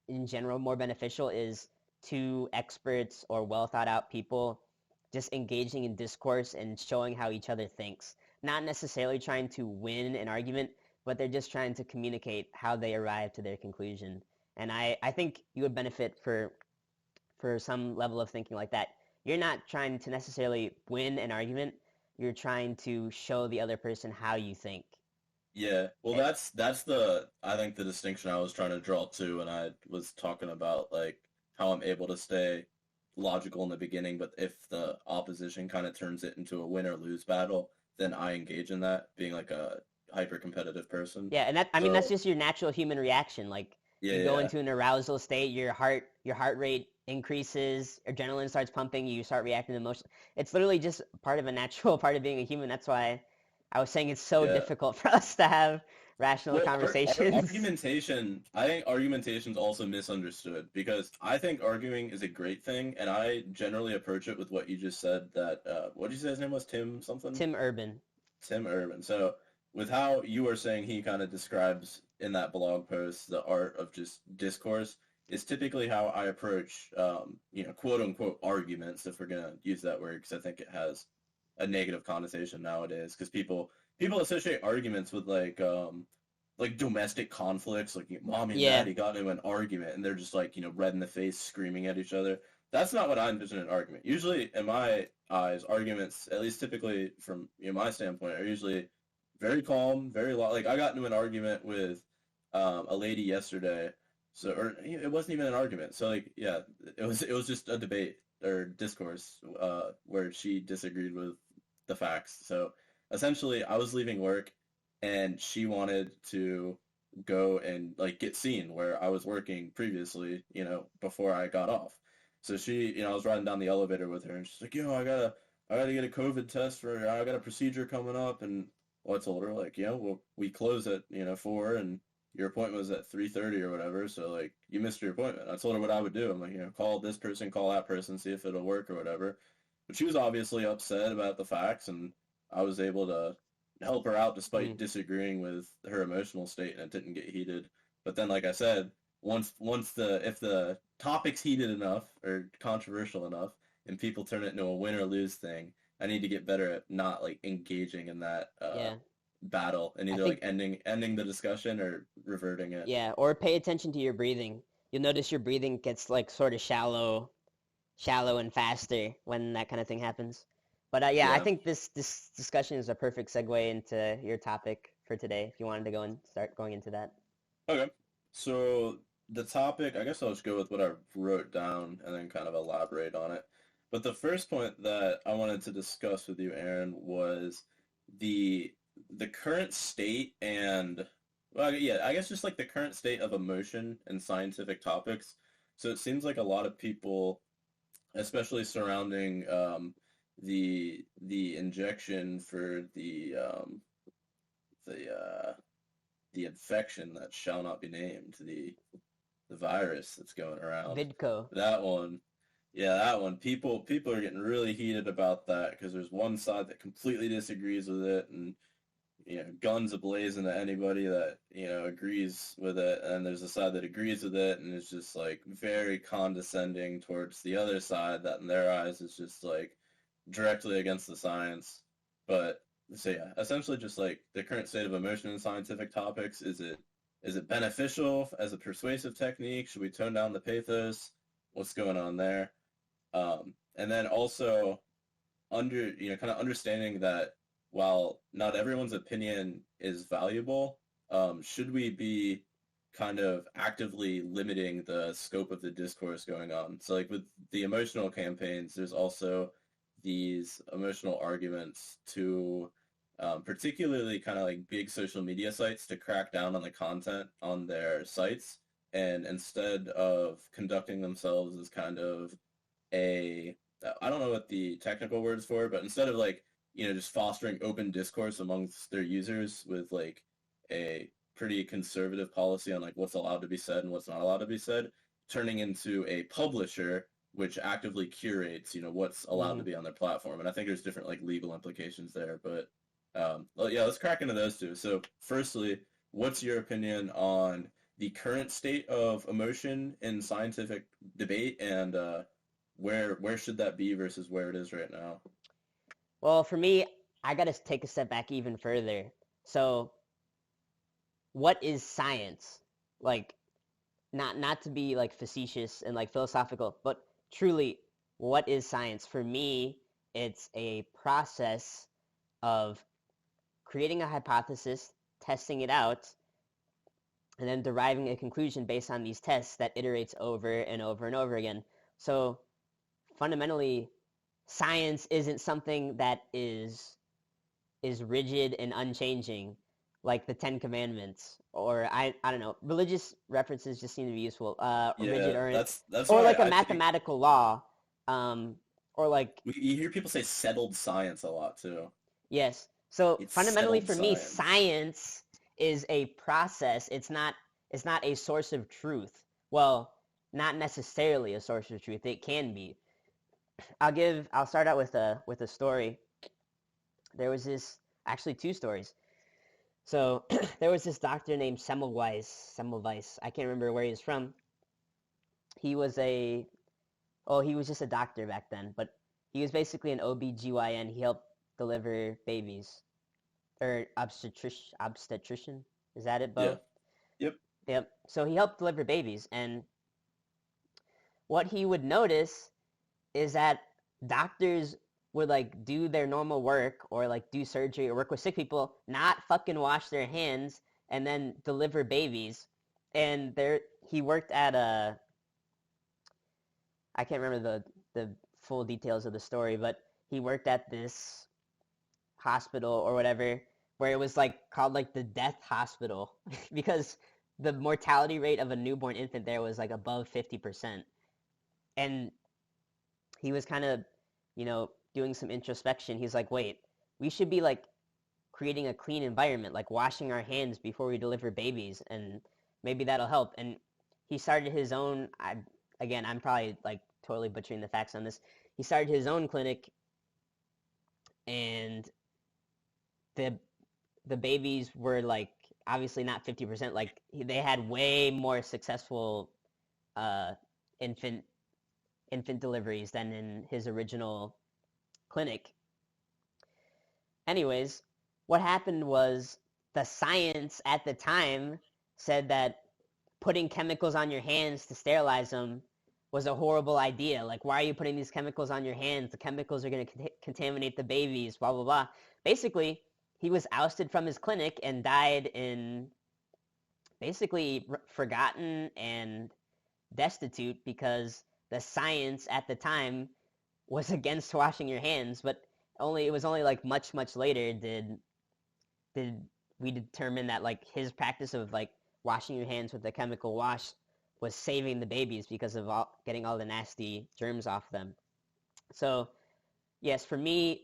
in general more beneficial is two experts or well thought out people just engaging in discourse and showing how each other thinks. Not necessarily trying to win an argument, but they're just trying to communicate how they arrive to their conclusion. And I think you would benefit for some level of thinking like that. You're not trying to necessarily win an argument. You're trying to show the other person how you think. Yeah. Well, Eh, that's the I think the distinction I was trying to draw too when I was talking about like how I'm able to stay logical in the beginning, but if the opposition kind of turns it into a win or lose battle, then I engage in that, being like a hyper competitive person. Yeah, and that I mean that's So just your natural human reaction. Like yeah, you go yeah, into an arousal state, your heart rate increases, adrenaline starts pumping, you start reacting to emotion. It's literally just part of a natural part of being a human. That's why I was saying it's so yeah. difficult for us to have rational Well, conversations. argumentation, I think argumentation is also misunderstood because I think arguing is a great thing, and I generally approach it with what you just said that, what did you say his name was? Tim something? Tim Urban. Tim Urban. So with how you were saying he kind of describes in that blog post the art of just discourse is typically how I approach, quote unquote arguments, if we're gonna use that word, because I think it has a negative connotation nowadays. Because people associate arguments with like domestic conflicts, like mom and Yeah, daddy got into an argument, and they're just like red in the face, screaming at each other. That's not what I envision an argument. Usually, in my eyes, arguments, at least typically from my standpoint, are usually very calm, very like I got into an argument with a lady yesterday, so or it wasn't even an argument. So like yeah, it was just a debate or discourse where she disagreed with the facts. So essentially, I was leaving work, and she wanted to go and like get seen where I was working previously, before I got off. So she, I was riding down the elevator with her, and she's like, I gotta get a COVID test for, I got a procedure coming up, and well, I told her like, well, we close at 4, and your appointment was at 3:30 or whatever, so like you missed your appointment. I told her what I would do. I'm like, call this person, call that person, see if it'll work or whatever. But she was obviously upset about the facts, and I was able to help her out despite mm, disagreeing with her emotional state, and it didn't get heated. But then, like I said, if the topic's heated enough or controversial enough, and people turn it into a win or lose thing, I need to get better at not like engaging in that yeah. battle and I either like think ending the discussion or reverting it. yeah, or pay attention to your breathing. You'll notice your breathing gets like sort of shallow and faster when that kind of thing happens. But yeah, I Yeah. think this discussion is a perfect segue into your topic for today. If you wanted to go and start going into that. Okay. So the topic, I guess I'll just go with what I wrote down and then kind of elaborate on it. But the first point that I wanted to discuss with you, Aaron, was the the current state and well, yeah, I guess just like the current state of emotion in scientific topics. So it seems like a lot of people, especially surrounding the injection for the the infection that shall not be named, the virus that's going around. Vidco. That one, yeah, that one. People are getting really heated about that because there's one side that completely disagrees with it, and guns ablazing to anybody that agrees with it, and there's a side that agrees with it, and it's just like very condescending towards the other side that in their eyes is just like directly against the science. But so yeah, essentially just like the current state of emotion in scientific topics. Is it beneficial as a persuasive technique? Should we tone down the pathos? What's going on there? And then also kind of understanding that while not everyone's opinion is valuable, should we be kind of actively limiting the scope of the discourse going on? So like with the emotional campaigns, there's also these emotional arguments to particularly kind of like big social media sites to crack down on the content on their sites. And instead of conducting themselves as kind of a, I don't know what the technical words for, but instead of like, just fostering open discourse amongst their users with like a pretty conservative policy on like what's allowed to be said and what's not allowed to be said, turning into a publisher which actively curates, what's allowed to Hmm. be on their platform. And I think there's different like legal implications there, but well, yeah, let's crack into those two. So firstly, what's your opinion on the current state of emotion in scientific debate, and where should that be versus where it is right now? Well, for me, I got to take a step back even further. So, what is science? Like, not to be like facetious and like philosophical, but truly, what is science? For me, it's a process of creating a hypothesis, testing it out, and then deriving a conclusion based on these tests that iterates over and over and over again. So fundamentally, science isn't something that is rigid and unchanging, like the Ten Commandments, or I don't know. Religious references just seem to be useful. Rigid, Yeah, that's or why like a I think mathematical law, um, or like you hear people say settled science a lot too. yes. So It's fundamentally, settled for me, science. science is a process. It's not a source of truth. Well, not necessarily a source of truth. It can be. I'll start out with a story. There was this actually two stories. So there was this doctor named Semmelweis. I can't remember where he was from. He was a he was just a doctor back then, but he was basically an OBGYN. He helped deliver babies or obstetrician. Is that it, Yeah. Bo? Yep. Yep. So he helped deliver babies, and what he would notice is that doctors would like do their normal work or like do surgery or work with sick people, not fucking wash their hands and then deliver babies. And there he worked at a I can't remember the full details of the story, but he worked at this hospital or whatever where it was like called like the death hospital because the mortality rate of a newborn infant there was like above 50%. And he was kind of, doing some introspection. He's like, wait, we should be like creating a clean environment, like washing our hands before we deliver babies, and maybe that'll help. And he started his own. Again, I'm probably like totally butchering the facts on this. He started his own clinic, and the the babies were like obviously not 50%. Like they had way more successful uh, infant infant deliveries than in his original clinic. Anyways, what happened was the science at the time said that putting chemicals on your hands to sterilize them was a horrible idea. Like, why are you putting these chemicals on your hands? The chemicals are going to contaminate the babies, blah, blah, blah. Basically, he was ousted from his clinic and died in basically forgotten and destitute because the science at the time was against washing your hands, but it was only like much later did we determine that like his practice of like washing your hands with a chemical wash was saving the babies because of getting all the nasty germs off them. So yes, for me,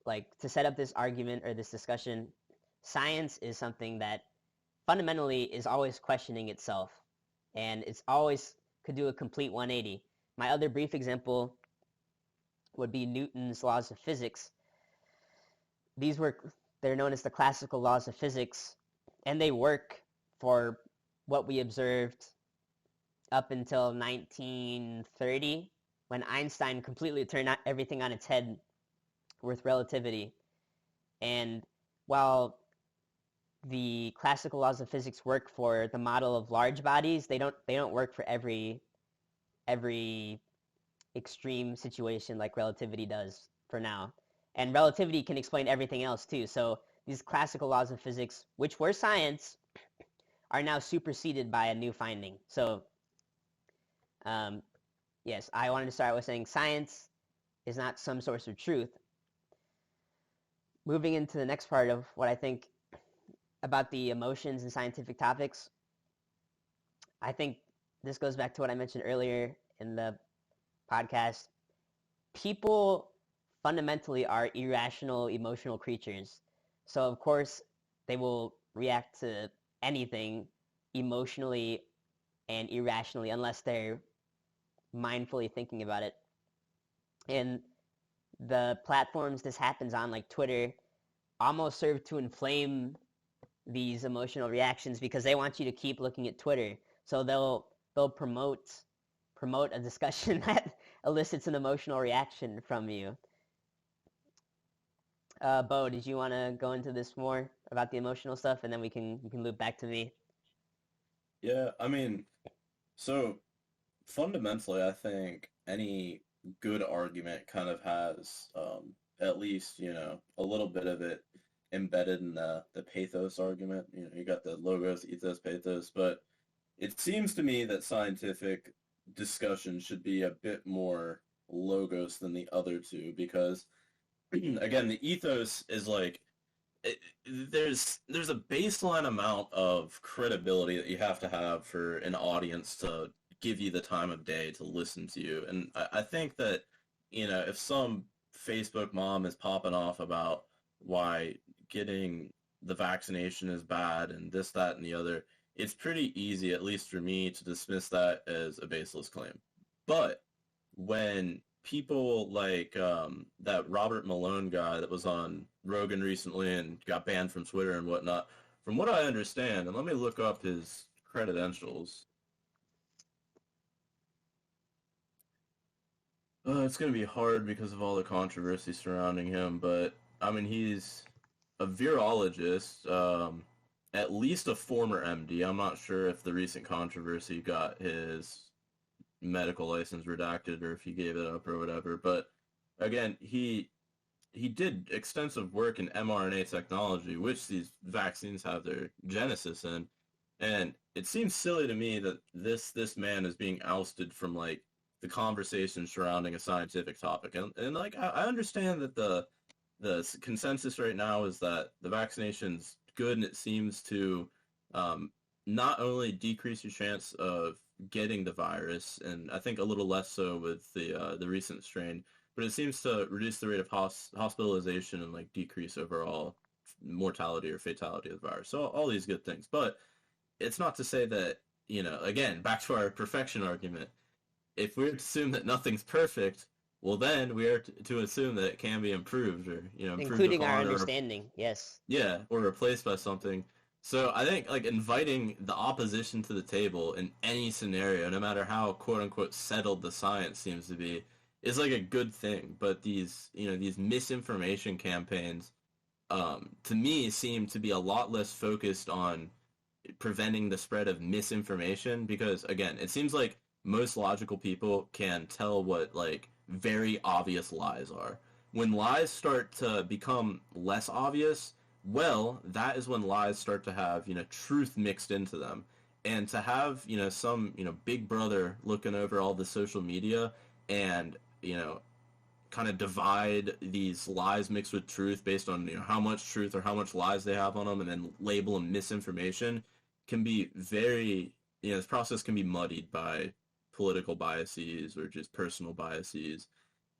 like to set up this argument or this discussion, science is something that fundamentally is always questioning itself, and it's always could do a complete 180. My other brief example would be Newton's laws of physics. These were they're known as the classical laws of physics, and they work for what we observed up until 1930 when Einstein completely turned everything on its head with relativity. And while the classical laws of physics work for the model of large bodies, they don't work for every extreme situation like relativity does for now. And relativity can explain everything else too. So these classical laws of physics, which were science, are now superseded by a new finding. So um, yes, I wanted to start with saying science is not some source of truth. Moving into the next part of what I think about the emotions and scientific topics, I think this goes back to what I mentioned earlier in the podcast. People fundamentally are irrational emotional creatures. So of course they will react to anything emotionally and irrationally unless they're mindfully thinking about it. And the platforms this happens on, like Twitter, almost serve to inflame these emotional reactions because they want you to keep looking at Twitter. So they'll promote a discussion that elicits an emotional reaction from you. Bo, did you want to go into this more about the emotional stuff, and then you can loop back to me? Yeah, I mean, so fundamentally, I think any good argument kind of has at least, a little bit of it embedded in the pathos argument. You know, you got the logos, ethos, pathos, but it seems to me that scientific discussion should be a bit more logos than the other two because, again, the ethos is like it, there's a baseline amount of credibility that you have to have for an audience to give you the time of day to listen to you. And I think that, you know, if some Facebook mom is popping off about why getting the vaccination is bad and this, that, and the other, it's pretty easy, at least for me, to dismiss that as a baseless claim. But when people like that Robert Malone guy that was on Rogan recently and got banned from Twitter and whatnot, from what I understand, and let me look up his credentials. It's going to be hard because of all the controversy surrounding him, but I mean, he's a virologist, at least a former MD. I'm not sure if the recent controversy got his medical license redacted or if he gave it up or whatever. But again, he did extensive work in mRNA technology, which these vaccines have their genesis in. And it seems silly to me that this man is being ousted from like the conversation surrounding a scientific topic. And like I understand that the consensus right now is that the vaccination's good and it seems to not only decrease your chance of getting the virus, and I think a little less so with the recent strain, but it seems to reduce the rate of hospitalization and like decrease overall mortality or fatality of the virus. So all these good things, but it's not to say that, you know, again, back to our perfection argument. If we're to assume that nothing's perfect, well, then we are to assume that it can be improved or, you know, improved Including our upon or understanding, yes. yeah, or replaced by something. So I think like inviting the opposition to the table in any scenario, no matter how quote unquote settled the science seems to be, is like a good thing. But these, you know, these misinformation campaigns, to me, seem to be a lot less focused on preventing the spread of misinformation because, again, it seems like most logical people can tell what like very obvious lies are. When lies start to become less obvious, well, that is when lies start to have, you know, truth mixed into them. And to have, you know, some, you know, big brother looking over all the social media and, you know, kind of divide these lies mixed with truth based on, you know, how much truth or how much lies they have on them and then label them misinformation can be very, you know, this process can be muddied by political biases or just personal biases.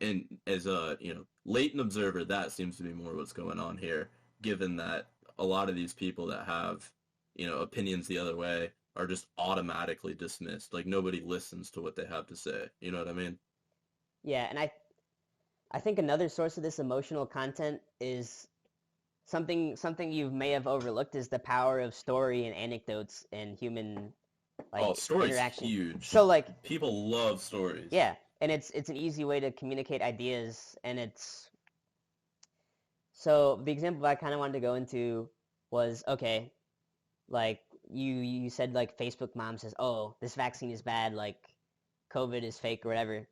And as a, you know, latent observer, that seems to be more what's going on here, given that a lot of these people that have, you know, opinions the other way are just automatically dismissed. Like nobody listens to what they have to say. You know what I mean? Yeah, and I think another source of this emotional content is something you may have overlooked is the power of story and anecdotes and human Oh, like story's interaction. huge. So like People love stories. yeah, and it's an easy way to communicate ideas and it's so the example I kind of wanted to go into was okay, like you said like Facebook mom says, "Oh, this vaccine is bad, like COVID is fake or whatever."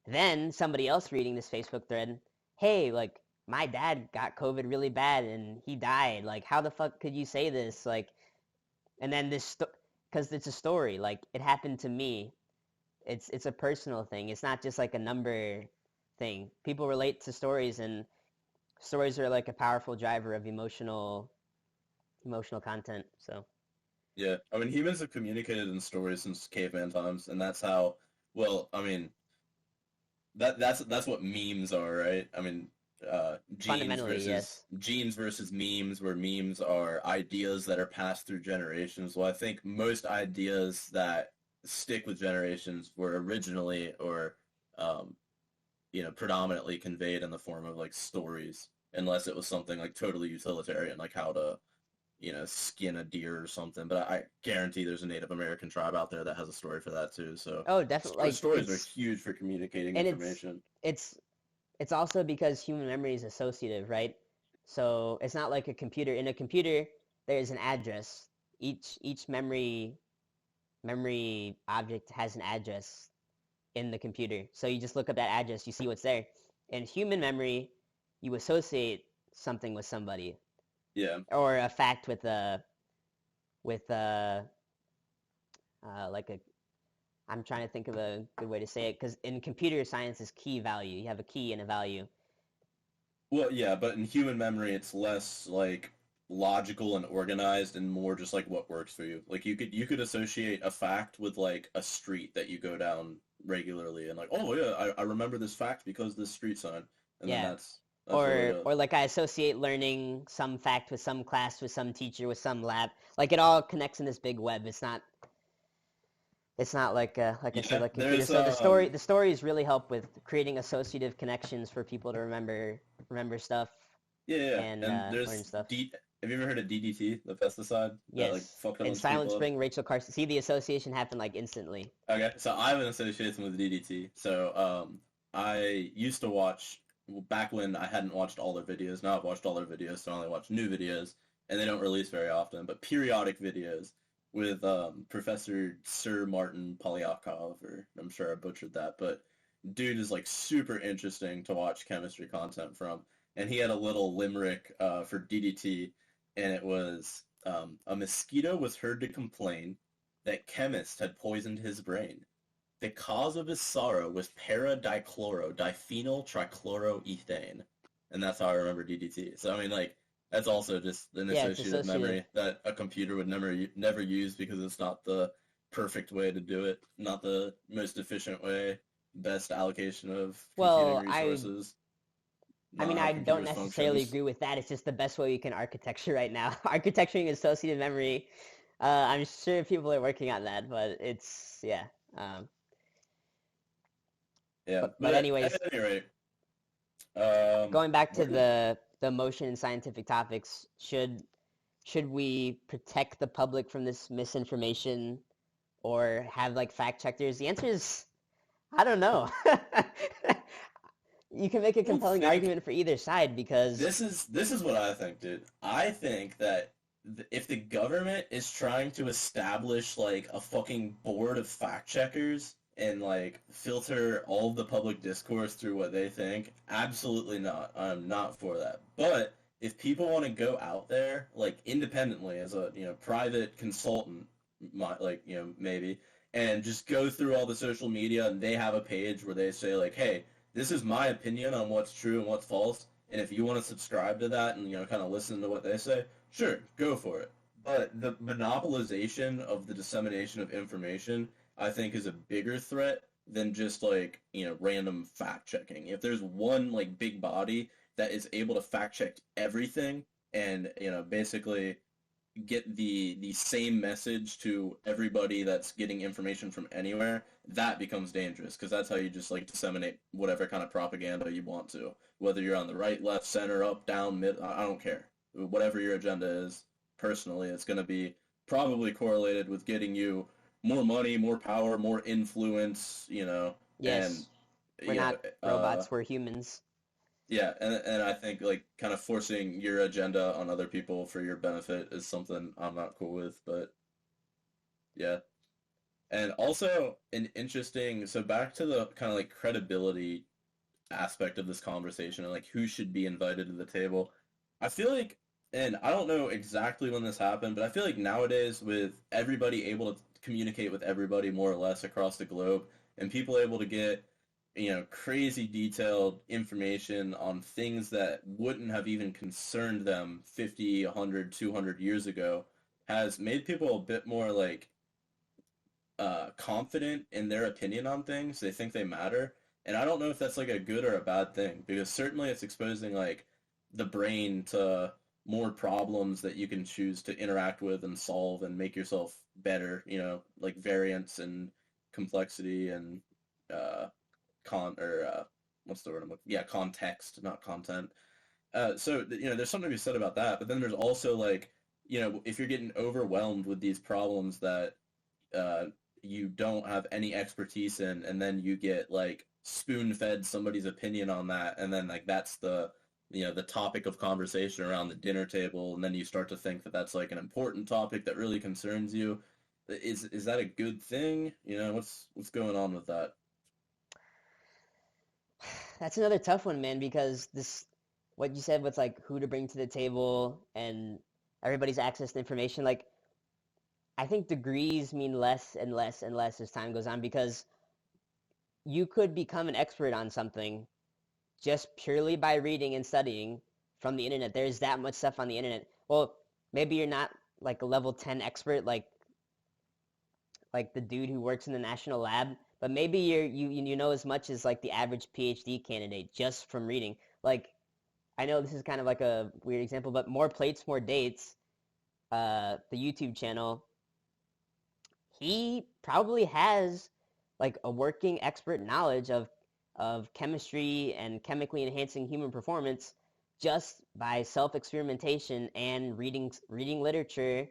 Then somebody else reading this Facebook thread, "Hey, like my dad got COVID really bad and he died. Like how the fuck could you say this?" Like and then this because it's a story, like it happened to me. It's a personal thing. It's not just like a number thing. People relate to stories and stories are like a powerful driver of emotional content. So Yeah, I mean, humans have communicated in stories since caveman times, and that's how. Well, I mean, that's what memes are, right? I mean, fundamentally, yes. genes versus memes, where memes are ideas that are passed through generations. Well, I think most ideas that stick with generations were originally or um, you know, predominantly conveyed in the form of like stories, unless it was something like totally utilitarian, like how to, you know, skin a deer or something. But I guarantee there's a Native American tribe out there that has a story for that too. So Oh, definitely. Like stories are huge for communicating and it's information. it's it's also because human memory is associative, right? So it's not like a computer. In a computer, there's an address. Each memory object has an address in the computer. So you just look up that address, you see what's there. In human memory, you associate something with somebody. Yeah. or a fact with with like a I'm trying to think of a good way to say it because in computer science is key value. You have a key and a value. Well, yeah, but in human memory, it's less like logical and organized and more just like what works for you. Like you could associate a fact with like a street that you go down regularly and like, oh yeah, I remember this fact because this street sign. And then Yeah. that's really it. Or like I associate learning some fact with some class with some teacher with some lab. Like it all connects in this big web. It's not like I said, Yeah, like computer. there's So the stories really help with creating associative connections for people to remember stuff yeah, yeah, yeah. and And learn there's stuff. D have you ever heard of DDT, the pesticide that like Yes. fucked a In bunch of Silent people up? Spring, Rachel Carson. See the association happen like instantly. Okay, so I have an association with DDT. So I used to watch back when I hadn't watched all their videos. Now I've watched all their videos, so I only watch new videos, and they don't release very often. But periodic videos with Professor Sir Martin Polyakov, or I'm sure I butchered that, but dude is like super interesting to watch chemistry content from. And he had a little limerick for DDT, and it was a mosquito was heard to complain that chemist had poisoned his brain. The cause of his sorrow was para-dichloro-diphenyl trichloroethane. And that's how I remember DDT. So I mean like that's also just an Yeah, it's associative associative. memory that a computer would never use because it's not the perfect way to do it, not the most efficient way, best allocation of computing Well, I resources, I not mean, how I don't computers necessarily functions. agree with that. It's just the best way you can architecture right now. Architecturing associative memory. I'm sure people are working on that, but it's yeah. Um, Yeah, but but at anyways, any rate, going back to where did the motion in scientific topics, should we protect the public from this misinformation or have like fact checkers? The answer is I don't know. You can make a I don't compelling think argument for either side because this is what I think, dude. I think that if the government is trying to establish like a fucking board of fact checkers and like filter all of the public discourse through what they think, absolutely not. I'm not for that. But if people want to go out there like independently as a private consultant, like maybe, and just go through all the social media and they have a page where they say like, hey, this is my opinion on what's true and what's false. And if you want to subscribe to that and kind of listen to what they say, sure, go for it. But the monopolization of the dissemination of information, I think, is a bigger threat than just like random fact checking. If there's one like big body that is able to fact check everything and basically get the same message to everybody that's getting information from anywhere, that becomes dangerous because that's how you just like disseminate whatever kind of propaganda you want to. Whether you're on the right, left, center, up, down, mid, I don't care. Whatever your agenda is, personally, it's going to be probably correlated with getting you more money, more power, more influence, and yes, we're you know, not robots, we're humans. yeah, and I think like kind of forcing your agenda on other people for your benefit is something I'm not cool with, but yeah. And also an interesting, so back to the kind of like credibility aspect of this conversation and like who should be invited to the table. I feel like, and I don't know exactly when this happened, but I feel like nowadays with everybody able to communicate with everybody more or less across the globe and people able to get, crazy detailed information on things that wouldn't have even concerned them 50, 100, 200 years ago has made people a bit more like confident in their opinion on things. They think they matter. And I don't know if that's like a good or a bad thing because certainly it's exposing like the brain to more problems that you can choose to interact with and solve and make yourself better, like variance and complexity and uh con or what's the word I'm looking? Yeah, context, not content. So there's something to be said about that, but then there's also like, if you're getting overwhelmed with these problems that uh, you don't have any expertise in, and then you get like spoon-fed somebody's opinion on that, and then like that's the topic of conversation around the dinner table, and then you start to think that that's like an important topic that really concerns you. Is that a good thing? What's going on with that? That's another tough one, man, because this. what you said with like who to bring to the table and everybody's access to information, like I think degrees mean less and less and less as time goes on because you could become an expert on something just purely by reading and studying from the internet. There's that much stuff on the internet. Well, maybe you're not like a level 10 expert like the dude who works in the national lab, but maybe you know as much as like the average PhD candidate just from reading. Like I know this is kind of like a weird example, but More Plates, More Dates, the YouTube channel, he probably has like a working expert knowledge of chemistry and chemically enhancing human performance just by self-experimentation and reading literature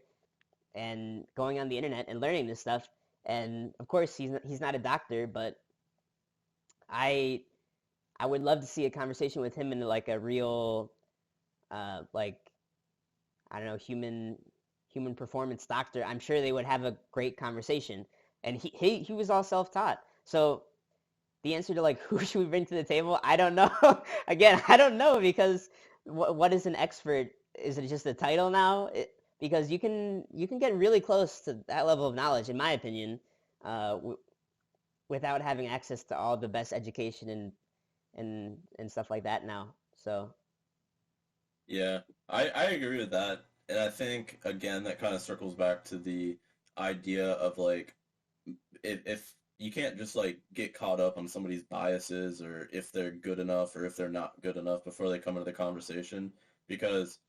and going on the internet and learning this stuff. And of course, he's not a doctor, but I I would love to see a conversation with him in like a real like I don't know human performance doctor. I'm sure they would have a great conversation. And he was all self-taught. So the answer to like who should we bring to the table, I don't know. Again, I don't know because what is an expert? Is it just a title now? Because you can get really close to that level of knowledge, in my opinion, without having access to all the best education and stuff like that now. So Yeah, I agree with that. And I think, again, that kind of circles back to the idea of like, if you can't just like get caught up on somebody's biases or if they're good enough or if they're not good enough before they come into the conversation, because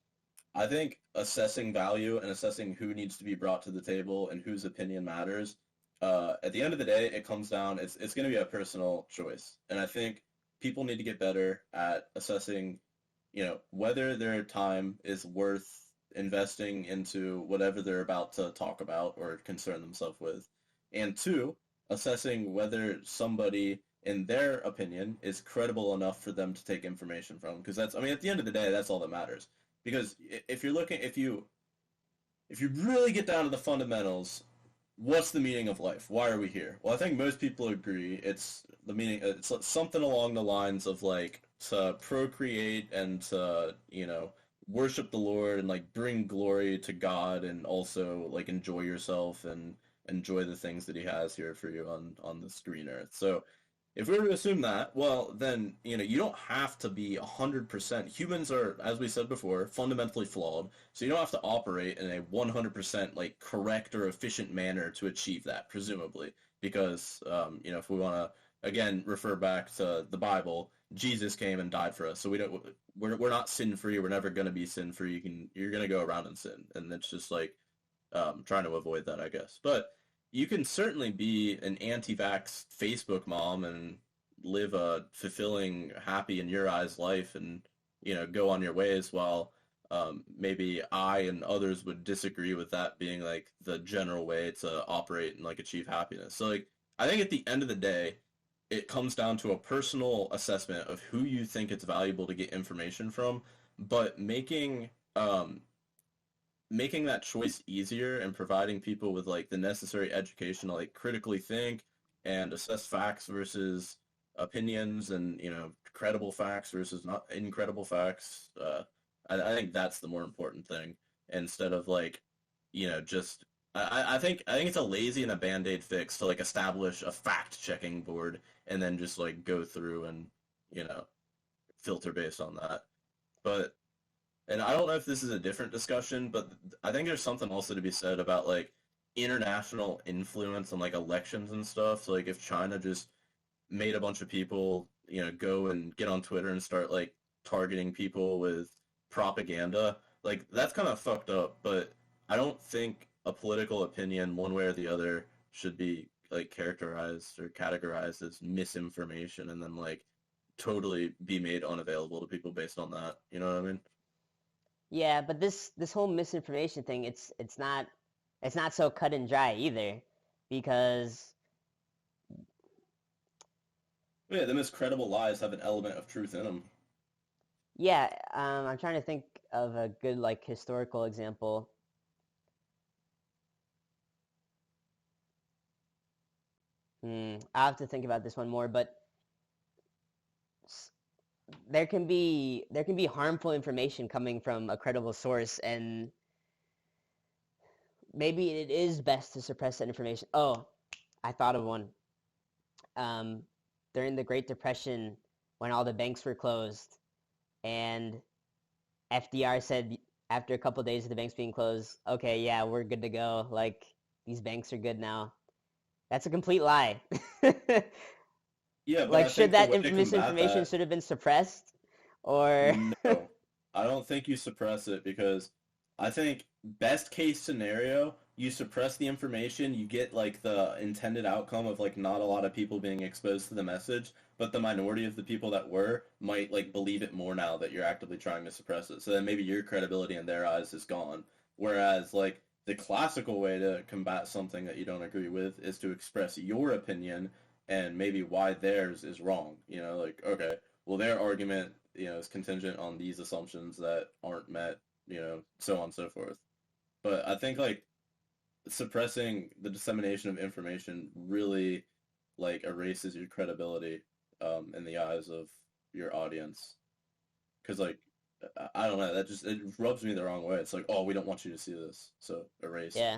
I think assessing value and assessing who needs to be brought to the table and whose opinion matters, at the end of the day, it comes down, it's going to be a personal choice. And I think people need to get better at assessing, whether their time is worth investing into whatever they're about to talk about or concern themselves with. And two, assessing whether somebody, in their opinion, is credible enough for them to take information from. Because that's, I mean, at the end of the day, that's all that matters. Because if you really get down to the fundamentals, what's the meaning of life? Why are we here? Well, I think most people agree it's the meaning. It's something along the lines of like to procreate and to worship the Lord and like bring glory to God and also like enjoy yourself and enjoy the things that He has here for you on this green earth. So if we were to assume that, well, then, you don't have to be 100%. Humans are, as we said before, fundamentally flawed, so you don't have to operate in a 100% like correct or efficient manner to achieve that, presumably. Because, if we want to, again, refer back to the Bible, Jesus came and died for us, so we're not sin-free, we're never going to be sin-free, you're going to go around and sin, and it's just like, trying to avoid that, I guess. But you can certainly be an anti-vax Facebook mom and live a fulfilling, happy in your eyes life and, go on your ways while maybe I and others would disagree with that being like the general way to operate and like achieve happiness. So like I think at the end of the day, it comes down to a personal assessment of who you think it's valuable to get information from, but making that choice easier and providing people with like the necessary education to like critically think and assess facts versus opinions and credible facts versus not incredible facts. I think that's the more important thing instead of like just I think it's a lazy and a band-aid fix to like establish a fact checking board and then just like go through and you know filter based on that. But and I don't know if this is a different discussion, but I think there's something also to be said about like international influence on like elections and stuff. So like if China just made a bunch of people, go and get on Twitter and start like targeting people with propaganda, like that's kind of fucked up, but I don't think a political opinion one way or the other should be like characterized or categorized as misinformation and then like totally be made unavailable to people based on that. You know what I mean? yeah, but this whole misinformation thing, it's not so cut and dry either, because Yeah, the most credible lies have an element of truth in them. yeah, I'm trying to think of a good like historical example. I'll have to think about this one more, but there can be harmful information coming from a credible source, and maybe it is best to suppress that information. Oh, I thought of one. Um, During the Great Depression, when all the banks were closed, and FDR said after a couple of days of the banks being closed, okay, yeah, we're good to go. Like these banks are good now. That's a complete lie. Yeah, but Like, I should think the that way to combat misinformation that, should have been suppressed, or no, I don't think you suppress it because I think best case scenario, you suppress the information, you get like the intended outcome of like not a lot of people being exposed to the message, but the minority of the people that were might like believe it more now that you're actively trying to suppress it. So then maybe your credibility in their eyes is gone. Whereas like the classical way to combat something that you don't agree with is to express your opinion and maybe why theirs is wrong. You know, like okay, well their argument is contingent on these assumptions that aren't met, so on and so forth. But I think like suppressing the dissemination of information really like erases your credibility in the eyes of your audience. Because like I don't know, that just it rubs me the wrong way. It's like, oh, we don't want you to see this, so erase. yeah?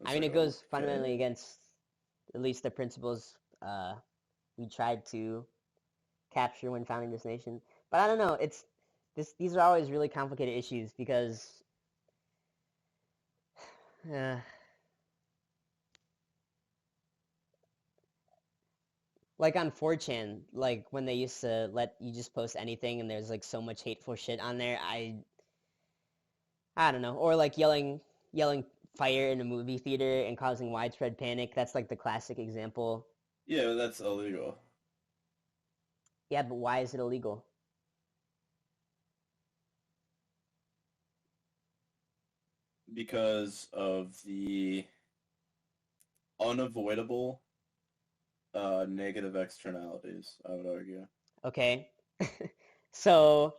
I It's mean, like, it goes fundamentally okay. against at least the principles we tried to capture when founding this nation. But I don't know. It's this. These are always really complicated issues because, uh, like on 4chan, like when they used to let you just post anything and there's like so much hateful shit on there. I don't know. Or like yelling fire in a movie theater and causing widespread panic. That's like the classic example. Yeah, but that's illegal Yeah, but why is it illegal? because of the unavoidable negative externalities, I would argue. Okay. So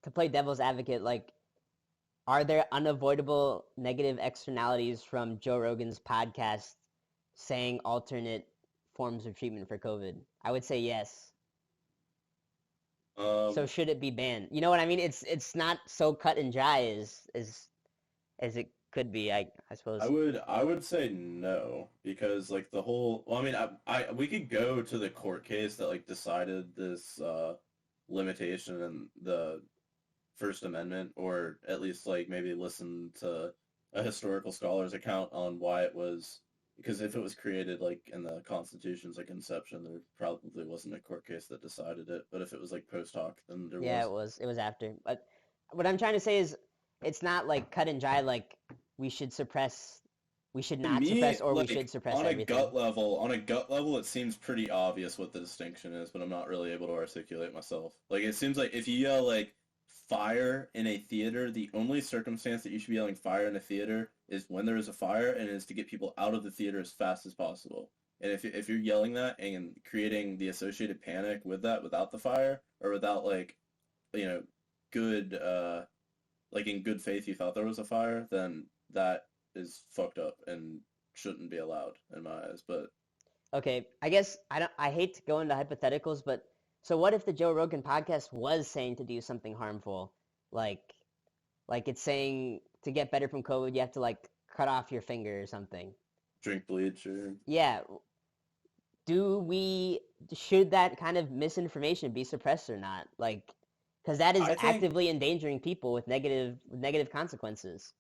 to play devil's advocate, like, are there unavoidable negative externalities from Joe Rogan's podcast saying alternate forms of treatment for COVID? I would say yes. So Um, should it be banned? You know what I mean? It's not so cut and dry as it could be, I I suppose. would I would say no because like the whole well, I mean I we could go to the court case that like decided this limitation in the First Amendment or at least like maybe listen to a historical scholar's account on why it was because if it was created like in the Constitution's like inception there probably wasn't a court case that decided it, but if it was like post hoc then there Yeah, was. it was after. But what I'm trying to say is it's not like cut and dry like we should suppress we should To not me, suppress or we should like suppress everything. on a gut level, it seems pretty obvious what the distinction is, but I'm not really able to articulate myself. Like it seems like if you yell like fire in a theater, the only circumstance that you should be yelling fire in a theater is when there is a fire and it is to get people out of the theater as fast as possible. And if you're yelling that and creating the associated panic with that without the fire or without like, you know, good like in good faith you thought there was a fire, then that is fucked up and shouldn't be allowed in my eyes. But Okay, I guess I hate to go into hypotheticals, but so what if the Joe Rogan podcast was saying to do something harmful? Like like it's saying to get better from COVID, you have to like cut off your finger or something. drink bleach or Yeah, do we should that kind of misinformation be suppressed or not? Like cuz that is I think actively endangering people with negative consequences.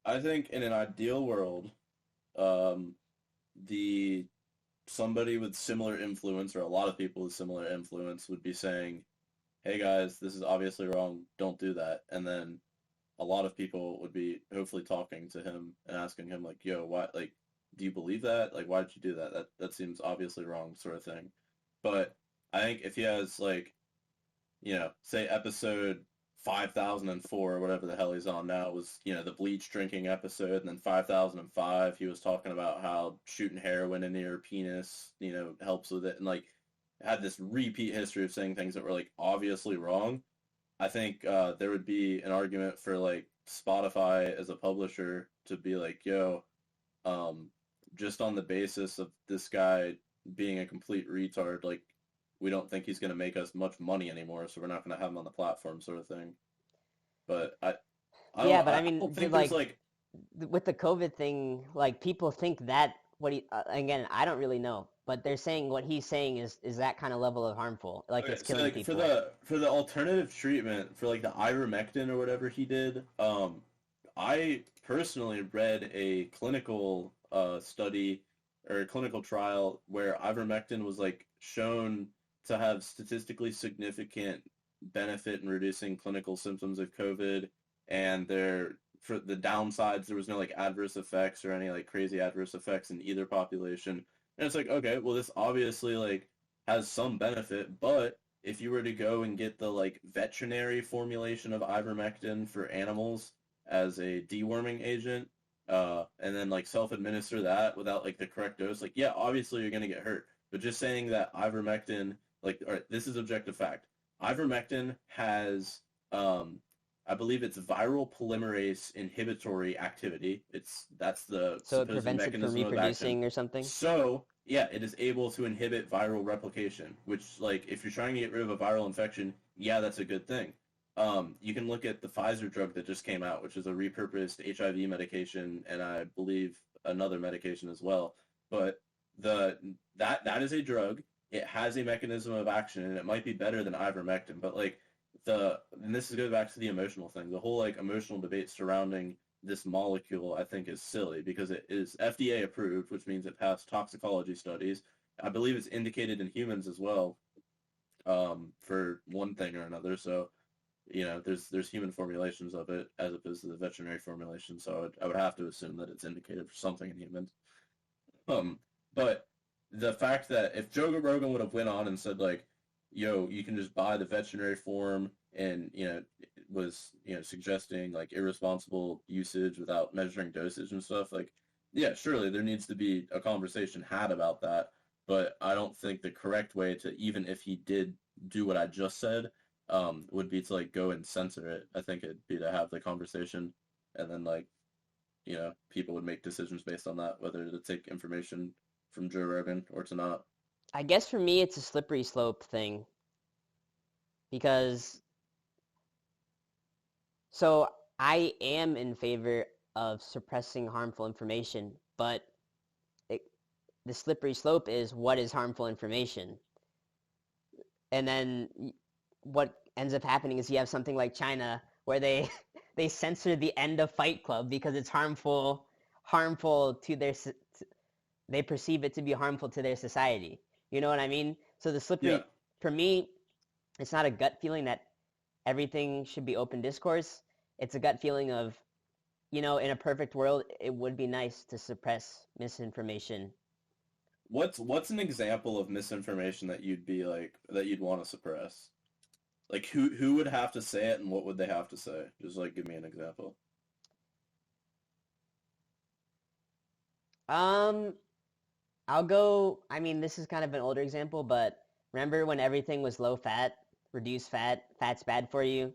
I think in an ideal world, um, the somebody with similar influence or a lot of people with similar influence would be saying, "Hey guys, this is obviously wrong. Don't do that." And then a lot of people would be hopefully talking to him and asking him like, "Yo, why? Like, do you believe that? Like, why did you do that? That seems obviously wrong," sort of thing. But I think if he has like, say episode 5004 or whatever the hell he's on now was, the bleach drinking episode, and then 5005 he was talking about how shooting heroin into your penis, helps with it, and like had this repeat history of saying things that were like obviously wrong. I think there would be an argument for like Spotify as a publisher to be like, yo, um, just on the basis of this guy being a complete retard. Like, we don't think he's going to make us much money anymore, so we're not going to have him on the platform, sort of thing. But I Yeah, don't but I I mean, don't think there's like with the COVID thing, like people think that what he again, I don't really know, but they're saying what he's saying is that kind of level of harmful, like okay, it's so killing like people. for the alternative treatment for like the ivermectin or whatever he did, I personally read a clinical study or a clinical trial where ivermectin was like shown to have statistically significant benefit in reducing clinical symptoms of COVID, and there for the downsides there was no like adverse effects or any like crazy adverse effects in either population. And it's like, okay, well this obviously like has some benefit, but if you were to go and get the like veterinary formulation of ivermectin for animals as a deworming agent, and then like self-administer that without like the correct dose, like yeah, obviously you're gonna get hurt. But just saying that ivermectin, like, all right, this is objective fact. Ivermectin has, I believe it's viral polymerase inhibitory activity. That's the So it supposed prevents it from mechanism of action. reproducing or something. So yeah, it is able to inhibit viral replication, which like if you're trying to get rid of a viral infection, yeah, that's a good thing. You can look at the Pfizer drug that just came out, which is a repurposed HIV medication, and I believe another medication as well. But the that is a drug. It has a mechanism of action, and it might be better than ivermectin. But like and this goes back to the emotional thing. The whole like emotional debate surrounding this molecule, I think, is silly because it is FDA approved, which means it passed toxicology studies. I believe it's indicated in humans as well, for one thing or another. So there's human formulations of it as opposed to the veterinary formulation. So I would have to assume that it's indicated for something in humans. Um, but the fact that if Joe Rogan would have went on and said like, "Yo, you can just buy the veterinary form," and was suggesting like irresponsible usage without measuring dosage and stuff, like, yeah, surely there needs to be a conversation had about that. But I don't think the correct way to, even if he did do what I just said, would be to like go and censor it. I think it'd be to have the conversation, and then like people would make decisions based on that, whether to take information from Joe Rogan or to not. I guess for me it's a slippery slope thing because so I am in favor of suppressing harmful information, but it, the slippery slope is what is harmful information. And then what ends up happening is you have something like China where they they censor the end of Fight Club because it's harmful to their they perceive it to be harmful to their society. You know what I mean? So the Yeah. slippery for me, it's not a gut feeling that everything should be open discourse. It's a gut feeling of, in a perfect world, it would be nice to suppress misinformation. What's an example of misinformation that you'd be like that you'd want to suppress? Like who would have to say it and what would they have to say? Just like give me an example. Um, I'll go. I mean, this is kind of an older example, but remember when everything was low fat, reduced fat, fat's bad for you?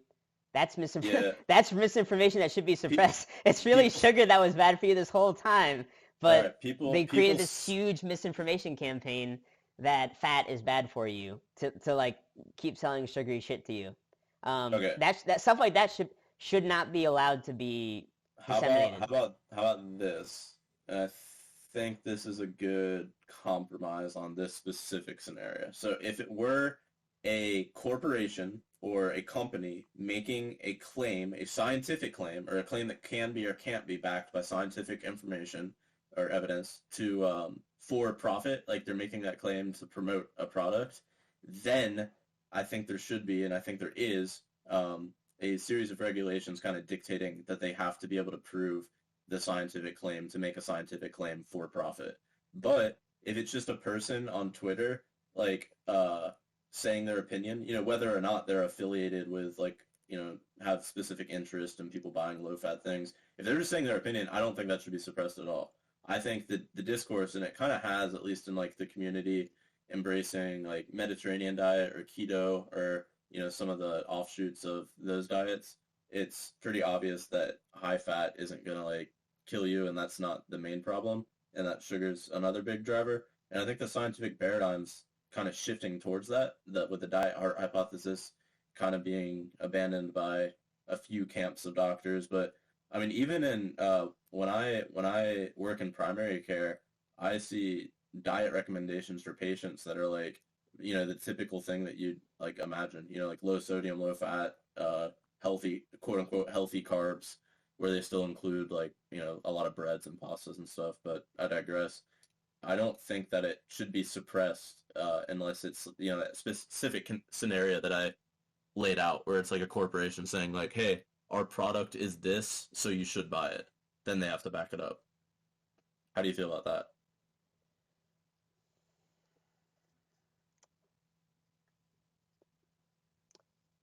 Yeah. That's misinformation that should be Pe- suppressed. It's really people. sugar that was bad for you this whole time, All but right. People. they created People. this huge misinformation campaign that fat is bad for you to like keep selling sugary shit to you. Okay. That stuff like that should not be allowed to be How about how disseminated. about how about this? And I think this is a good compromise on this specific scenario. So if it were a corporation or a company making a claim, a scientific claim, or a claim that can be or can't be backed by scientific information or evidence to for profit, like they're making that claim to promote a product, then I think there should be, and I think there is, a series of regulations kind of dictating that they have to be able to prove the scientific claim to make a scientific claim for profit. But if it's just a person on Twitter, like saying their opinion, whether or not they're affiliated with like, have specific interest in people buying low fat things, if they're just saying their opinion, I don't think that should be suppressed at all. I think that the discourse, and it kind of has, at least in like the community embracing like Mediterranean diet or keto or some of the offshoots of those diets, it's pretty obvious that high fat isn't gonna like kill you, and that's not the main problem, and that sugar's another big driver. And I think the scientific paradigm's kind of shifting towards that, with the diet heart hypothesis kind of being abandoned by a few camps of doctors. But I mean, even in when I work in primary care, I see diet recommendations for patients that are like, the typical thing that you'd like imagine, like low sodium, low fat, healthy, quote unquote, healthy carbs, where they still include like, a lot of breads and pastas and stuff. But I digress. I don't think that it should be suppressed unless it's, that specific scenario that I laid out, where it's like a corporation saying like, hey, our product is this, so you should buy it. Then they have to back it up. How do you feel about that?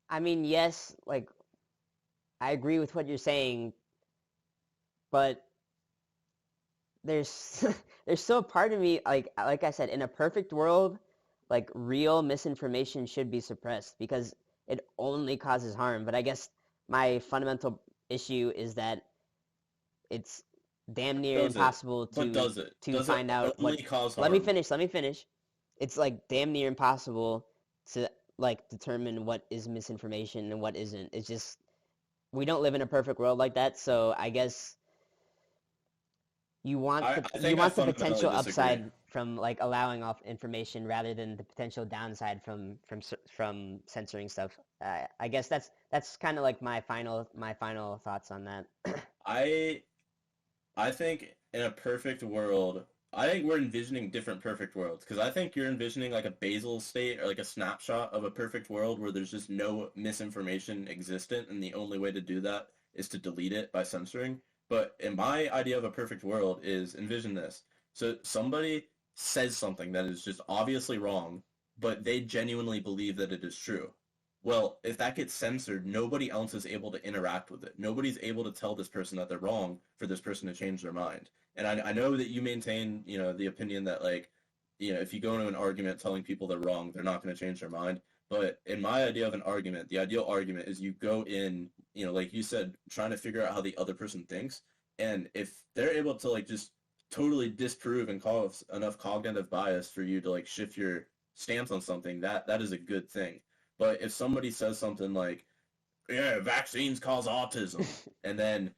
I mean, yes, like I agree with what you're saying, but there's there's still a part of me like I said, in a perfect world, like real misinformation should be suppressed because it only causes harm. But I guess my fundamental issue is that it's damn near Does it? impossible But to does it? to Does it find out what. only cause Let me harm? finish. Let me finish. It's like damn near impossible to like determine what is misinformation and what isn't. It's just we don't live in a perfect world like that, so I guess I you think I want the fundamentally potential disagree. upside from like allowing off information rather than the potential downside from censoring stuff. I guess that's kind of like my final thoughts on that. I I think in a perfect world, I think we're envisioning different perfect worlds because I think you're envisioning like a basal state or like a snapshot of a perfect world where there's just no misinformation existent, and the only way to do that is to delete it by censoring. But in my idea of a perfect world is envision this. So somebody says something that is just obviously wrong, but they genuinely believe that it is true. Well, if that gets censored, nobody else is able to interact with it. Nobody's able to tell this person that they're wrong for this person to change their mind. And I know that you maintain, the opinion that like, if you go into an argument telling people they're wrong, they're not going to change their mind. But in my idea of an argument, the ideal argument is you go in, like you said, trying to figure out how the other person thinks. And if they're able to like just totally disprove and cause enough cognitive bias for you to like shift your stance on something, that is a good thing. But if somebody says something like, "Yeah, vaccines cause autism," and then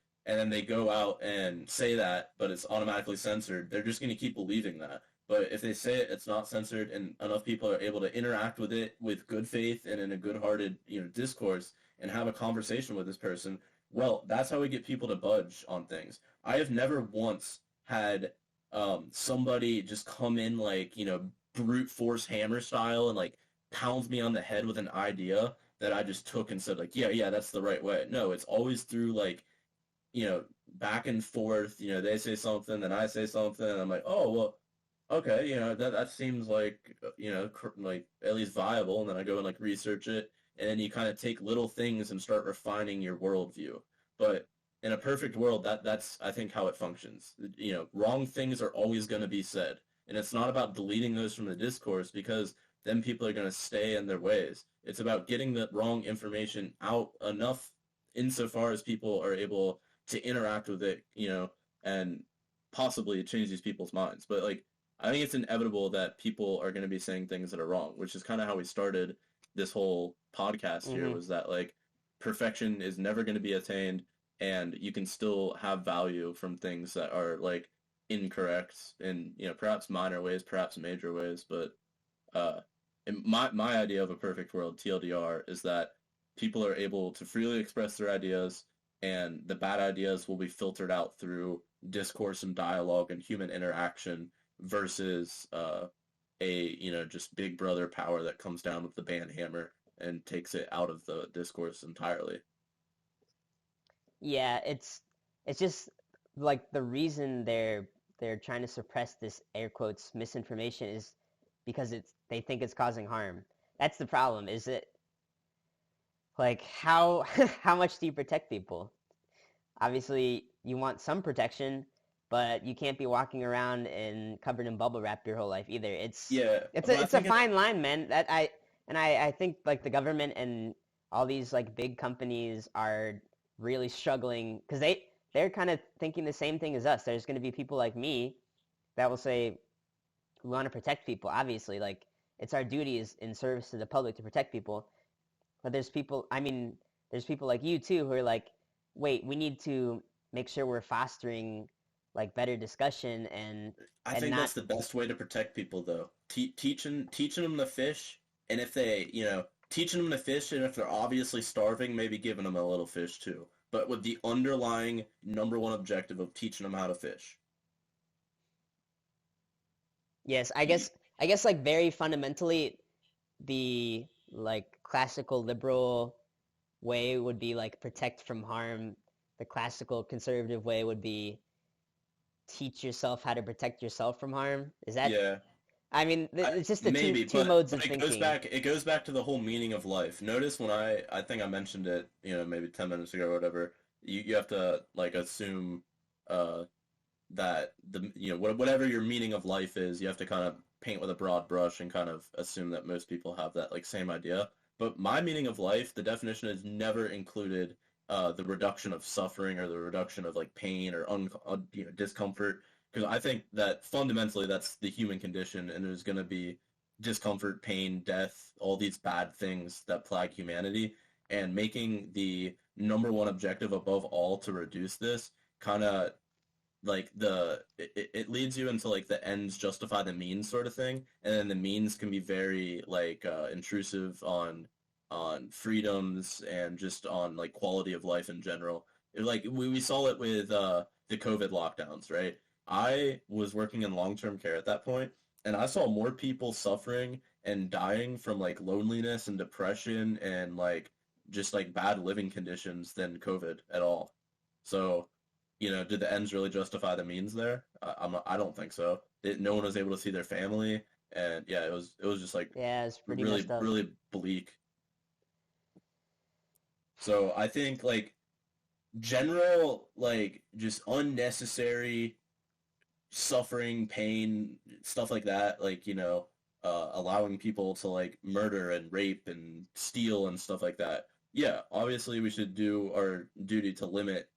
they go out and say that, but it's automatically censored, they're just going to keep believing that. But if they say it, it's not censored, and enough people are able to interact with it with good faith and in a good-hearted, discourse and have a conversation with this person, well, that's how we get people to budge on things. I have never once had somebody just come in like, brute force hammer style and like pounds me on the head with an idea that I just took and said like, yeah, yeah, that's the right way. No, it's always through like, back and forth. They say something, then I say something, and I'm like, oh well, okay, that seems like like at least viable, and then I go and like research it, and then you kind of take little things and start refining your worldview. But in a perfect world, that's I think how it functions. Wrong things are always going to be said, and it's not about deleting those from the discourse because then people are going to stay in their ways. It's about getting the wrong information out enough insofar as people are able to interact with it, and possibly change these people's minds. But like I think it's inevitable that people are going to be saying things that are wrong, which is kind of how we started this whole podcast here, Hmm. was that like perfection is never going to be attained, and you can still have value from things that are like incorrect in, perhaps minor ways, perhaps major ways. But uh my idea of a perfect world, TLDR, is that people are able to freely express their ideas, and the bad ideas will be filtered out through discourse and dialogue and human interaction versus a just big brother power that comes down with the band hammer and takes it out of the discourse entirely. Yeah, it's just like the reason they're trying to suppress this air quotes misinformation is because they think it's causing harm. That's the problem. Is it like how how much do you protect people? Obviously, you want some protection, but you can't be walking around and covered in bubble wrap your whole life either. It's Yeah, it's but a I it's a think fine line, man. I think like the government and all these like big companies are really struggling because they're kind of thinking the same thing as us. There's going to be people like me that will say, we want to protect people. Obviously, like it's our duty is in service to the public to protect people. But there's people. I mean, there's people like you too who are like, wait, we need to make sure we're fostering like better discussion I and think not. that's the best way to protect people, though. Teaching them to fish, and if they, teaching them to fish, and if they're obviously starving, maybe giving them a little fish too. But with the underlying number one objective of teaching them how to fish. Yes, Y- I guess like very fundamentally the like classical liberal way would be like protect from harm. The classical conservative way would be teach yourself how to protect yourself from harm. Is that? Yeah, I mean, it's just the maybe, two modes but of thinking. it goes back to the whole meaning of life. Notice when I think I mentioned it, maybe 10 minutes ago or whatever. You have to like assume uh that whatever your meaning of life is, you have to kind of paint with a broad brush and kind of assume that most people have that like same idea. But my meaning of life, the definition has never included the reduction of suffering or the reduction of like pain or discomfort. Because I think that fundamentally that's the human condition, and there's going to be discomfort, pain, death, all these bad things that plague humanity. And making the number one objective above all to reduce this kind of like it leads you into like the ends justify the means sort of thing, and then the means can be very like intrusive on freedoms and just on like quality of life in general. Like we saw it with the COVID lockdowns, right? I was working in long-term care at that point, and I saw more people suffering and dying from like loneliness and depression and like just like bad living conditions than COVID at all. So did the ends really justify the means there? I don't think so. No one was able to see their family, and yeah, it was just like Yeah, it's pretty really messed up. really bleak. So I think like general like just unnecessary suffering, pain, stuff like that, like allowing people to like murder and rape and steal and stuff like that. Yeah, obviously we should do our duty to limit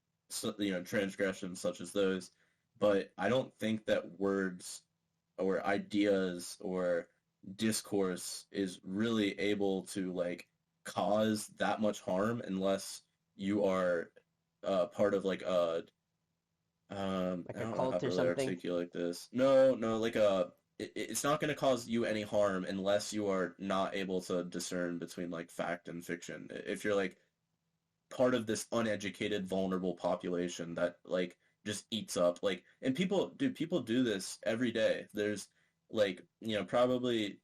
transgressions such as those, but I don't think that words or ideas or discourse is really able to like cause that much harm unless you are part of like a Like I a don't know how cult to or really something. articulate this. No, no, like it's not going to cause you any harm unless you are not able to discern between like fact and fiction. If you're like part of this uneducated, vulnerable population that like just eats up like, and people do this every day. There's like, probably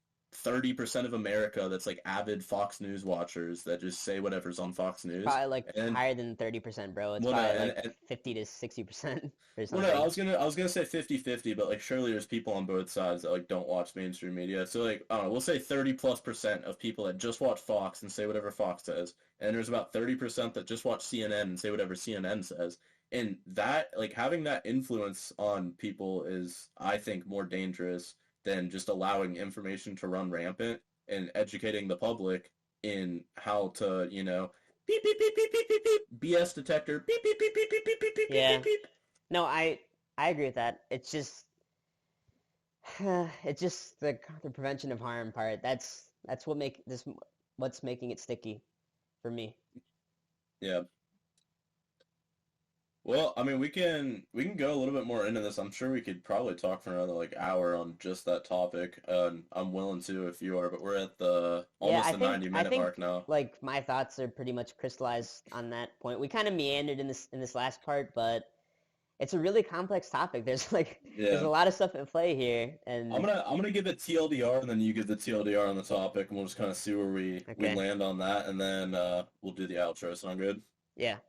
30% of America that's like avid Fox News watchers that just say whatever's on Fox It's News. probably like And higher than 30%, bro. It's well, no, probably like and 50 to 60% or well, no, something. I was gonna say 50-50, but like surely there's people on both sides that like don't watch mainstream media. So like I don't know, we'll say 30+% of people that just watch Fox and say whatever Fox says, and there's about 30% that just watch CNN and say whatever CNN says. And that like having that influence on people is, I think, more dangerous than just allowing information to run rampant and educating the public in how to, beep beep beep beep beep beep beep BS detector beep beep beep beep beep beep beep beep beep Yeah. beep beep. No, I agree with that. It's just it's just the prevention of harm part. That's what make this what's making it sticky for me. Yeah. Well, I mean, we can go a little bit more into this. I'm sure we could probably talk for another like hour on just that topic. I'm willing to if you are, but we're at the Yeah, almost the 90 I minute think mark now. like my thoughts are pretty much crystallized on that point. We kind of meandered in this last part, but it's a really complex topic. There's like there's Yeah. a lot of stuff at play here, I'm and gonna I'm gonna give it TLDR and then you give the TLDR on the topic and we'll just kind of see where we okay, land on that and then we'll do the outro. Sound good? yeah,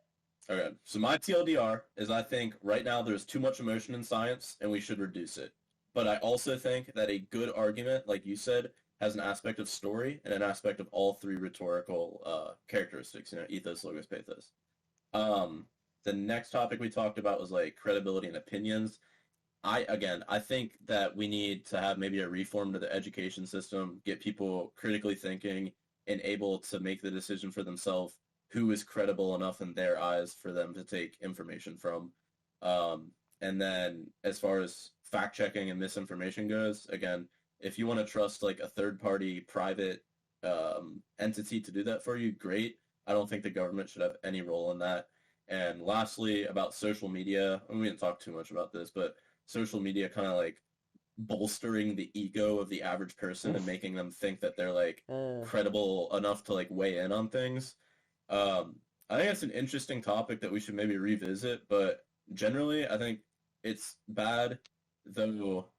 Okay. So my TLDR is I think right now there's too much emotion in science and we should reduce it. But I also think that a good argument, like you said, has an aspect of story and an aspect of all three rhetorical characteristics, ethos, logos, pathos. Um, the next topic we talked about was like credibility and opinions. I think that we need to have maybe a reform to the education system, get people critically thinking and able to make the decision for themselves who is credible enough in their eyes for them to take information from. And then as far as fact checking and misinformation goes, again, if you want to trust like a third party private entity to do that for you, great. I don't think the government should have any role in that. And lastly, about social media, and we didn't talk too much about this, but social media kind of like bolstering the ego of the average person and making them think that they're like uh, credible enough to like weigh in on things. Um, I think it's an interesting topic that we should maybe revisit, but generally, I think it's bad, though.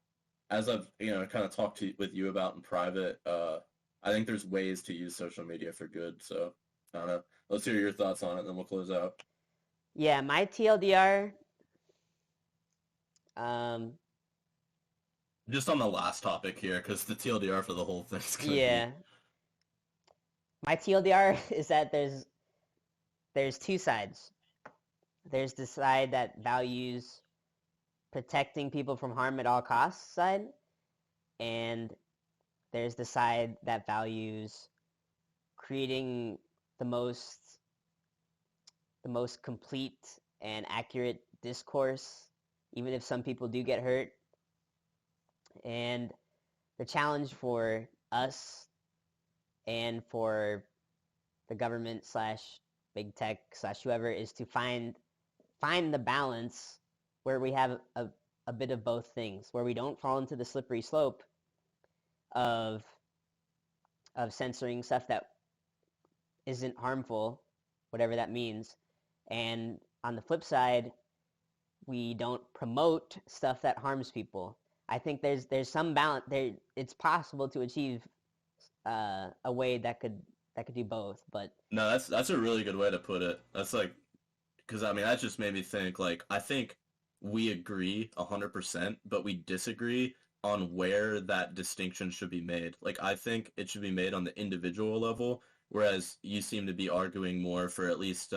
As I've kind of talked with you about in private, I think there's ways to use social media for good. So I don't know. Let's hear your thoughts on it, and then we'll close out. yeah, my TLDR. Um, Just on the last topic here, because the TLDR for the whole thing is gonna be yeah, my TLDR is that there's two sides. There's the side that values protecting people from harm at all costs side, and there's the side that values creating the most complete and accurate discourse, even if some people do get hurt. And the challenge for us and for the government slash big tech slash whoever is to find the balance where we have a bit of both things, where we don't fall into the slippery slope of censoring stuff that isn't harmful, whatever that means, and on the flip side, we don't promote stuff that harms people. I think there's some balance there. It's possible to achieve a way that could do both, but no. That's a really good way to put it. That's like because I mean that just made me think. Like I think we agree 100%, but we disagree on where that distinction should be made. Like I think it should be made on the individual level, whereas you seem to be arguing more for at least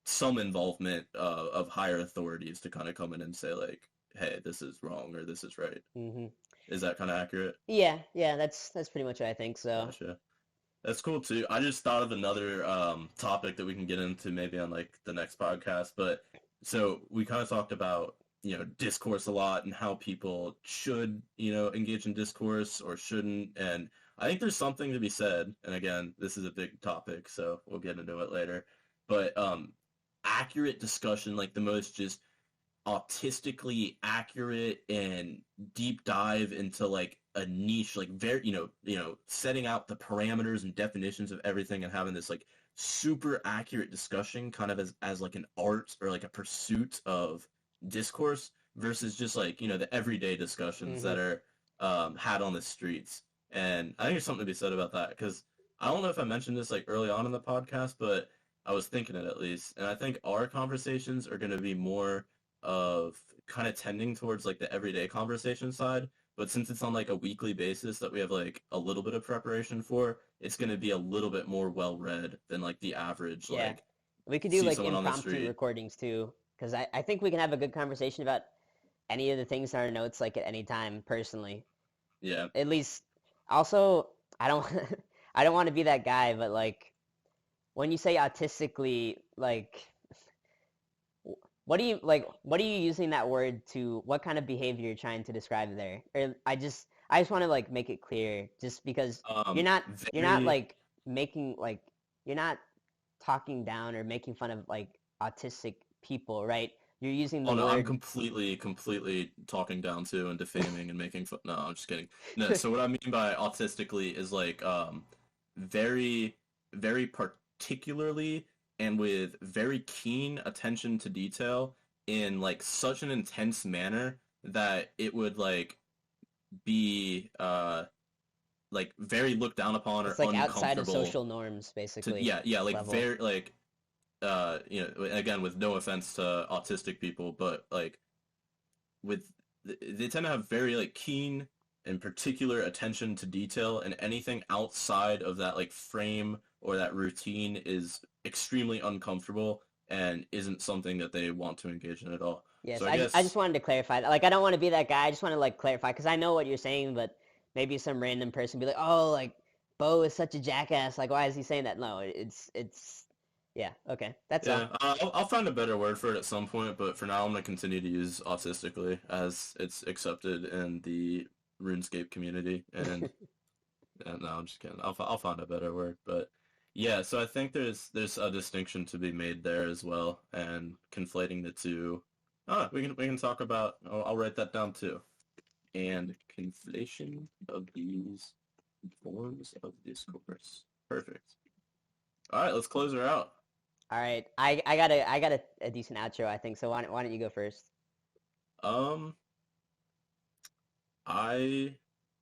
some involvement of higher authorities to kind of come in and say like, hey, this is wrong or this is right. hmm Is that kind of accurate? yeah, that's pretty much what I think. So Gotcha. That's cool too. I just thought of another topic that we can get into maybe on like the next podcast. But so we kind of talked about discourse a lot and how people should engage in discourse or shouldn't. And I think there's something to be said. And again, this is a big topic, so we'll get into it later. But accurate discussion, like the most just autistically accurate and deep dive into like a niche, like very setting out the parameters and definitions of everything and having this like super accurate discussion kind of as like an art or like a pursuit of discourse versus just like the everyday discussions that are had on the streets. And I think there's something to be said about that because I don't know if I mentioned this like early on in the podcast, but I was thinking it at least, and I think our conversations are going to be more of kind of tending towards like the everyday conversation side. But since it's on like a weekly basis that we have like a little bit of preparation for, it's going to be a little bit more well read than like the average. yeah, Like we could do see like someone on the impromptu street. recordings too, because I think we can have a good conversation about any of the things in our notes like at any time personally. Yeah. At least, also, I don't I don't want to be that guy, but like when you say autistically, like what do you like? What are you using that word to? What kind of behavior you're trying to describe there? Or I just want to like make it clear, just because you're not Very. like making like you're not talking down or making fun of like autistic people, right? You're using the Oh no, I'm word. completely talking down to and defaming and making fun. No, I'm just kidding. No, so what I mean by autistically is like very very particularly and with very keen attention to detail in like such an intense manner that it would like be like very looked down upon or It's like outside of uncomfortable social norms, to basically like level. very like again with no offense to autistic people, but like with they tend to have very like keen and particular attention to detail, and anything outside of that like frame or that routine is extremely uncomfortable and isn't something that they want to engage in at all. Yes, So I I just guess wanted to clarify that. Like, I don't want to be that guy. I just want to like clarify because I know what you're saying, but maybe some random person be like, "Oh, like Bo is such a jackass. Like, why is he saying that?" No, it's Yeah, okay. That's Yeah, all. I'll find a better word for it at some point, but for now I'm gonna continue to use autistically as it's accepted in the RuneScape community. And no, I'm just kidding. I'll find a better word, but yeah. So I think there's a distinction to be made there as well, and conflating the two. We can talk about. I'll write that down too. And conflation of these forms of discourse. Perfect. All right, let's close her out. All right. I got a decent outro, I think. So why don't you go first? Um, I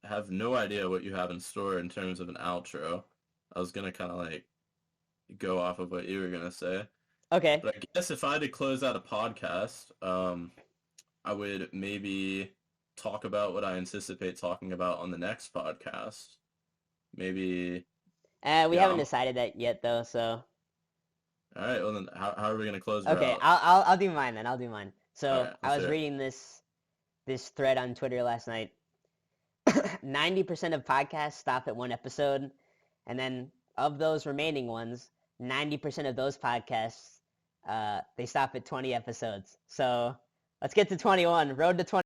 have no idea what you have in store in terms of an outro. I was gonna kind of like go off of what you were gonna say, Okay. but I guess if I had to close out a podcast, I would maybe talk about what I anticipate talking about on the next podcast. Maybe, We yeah. haven't decided that yet though, so All right. Well, then, how are we gonna close her okay. out? I'll do mine then. I'll do mine. All So right. I Let's was hear it. reading this thread on Twitter last night. 90% of podcasts stop at one episode, and then of those remaining ones, 90% of those podcasts they stop at 20 episodes. So let's get to 21. Road to 20.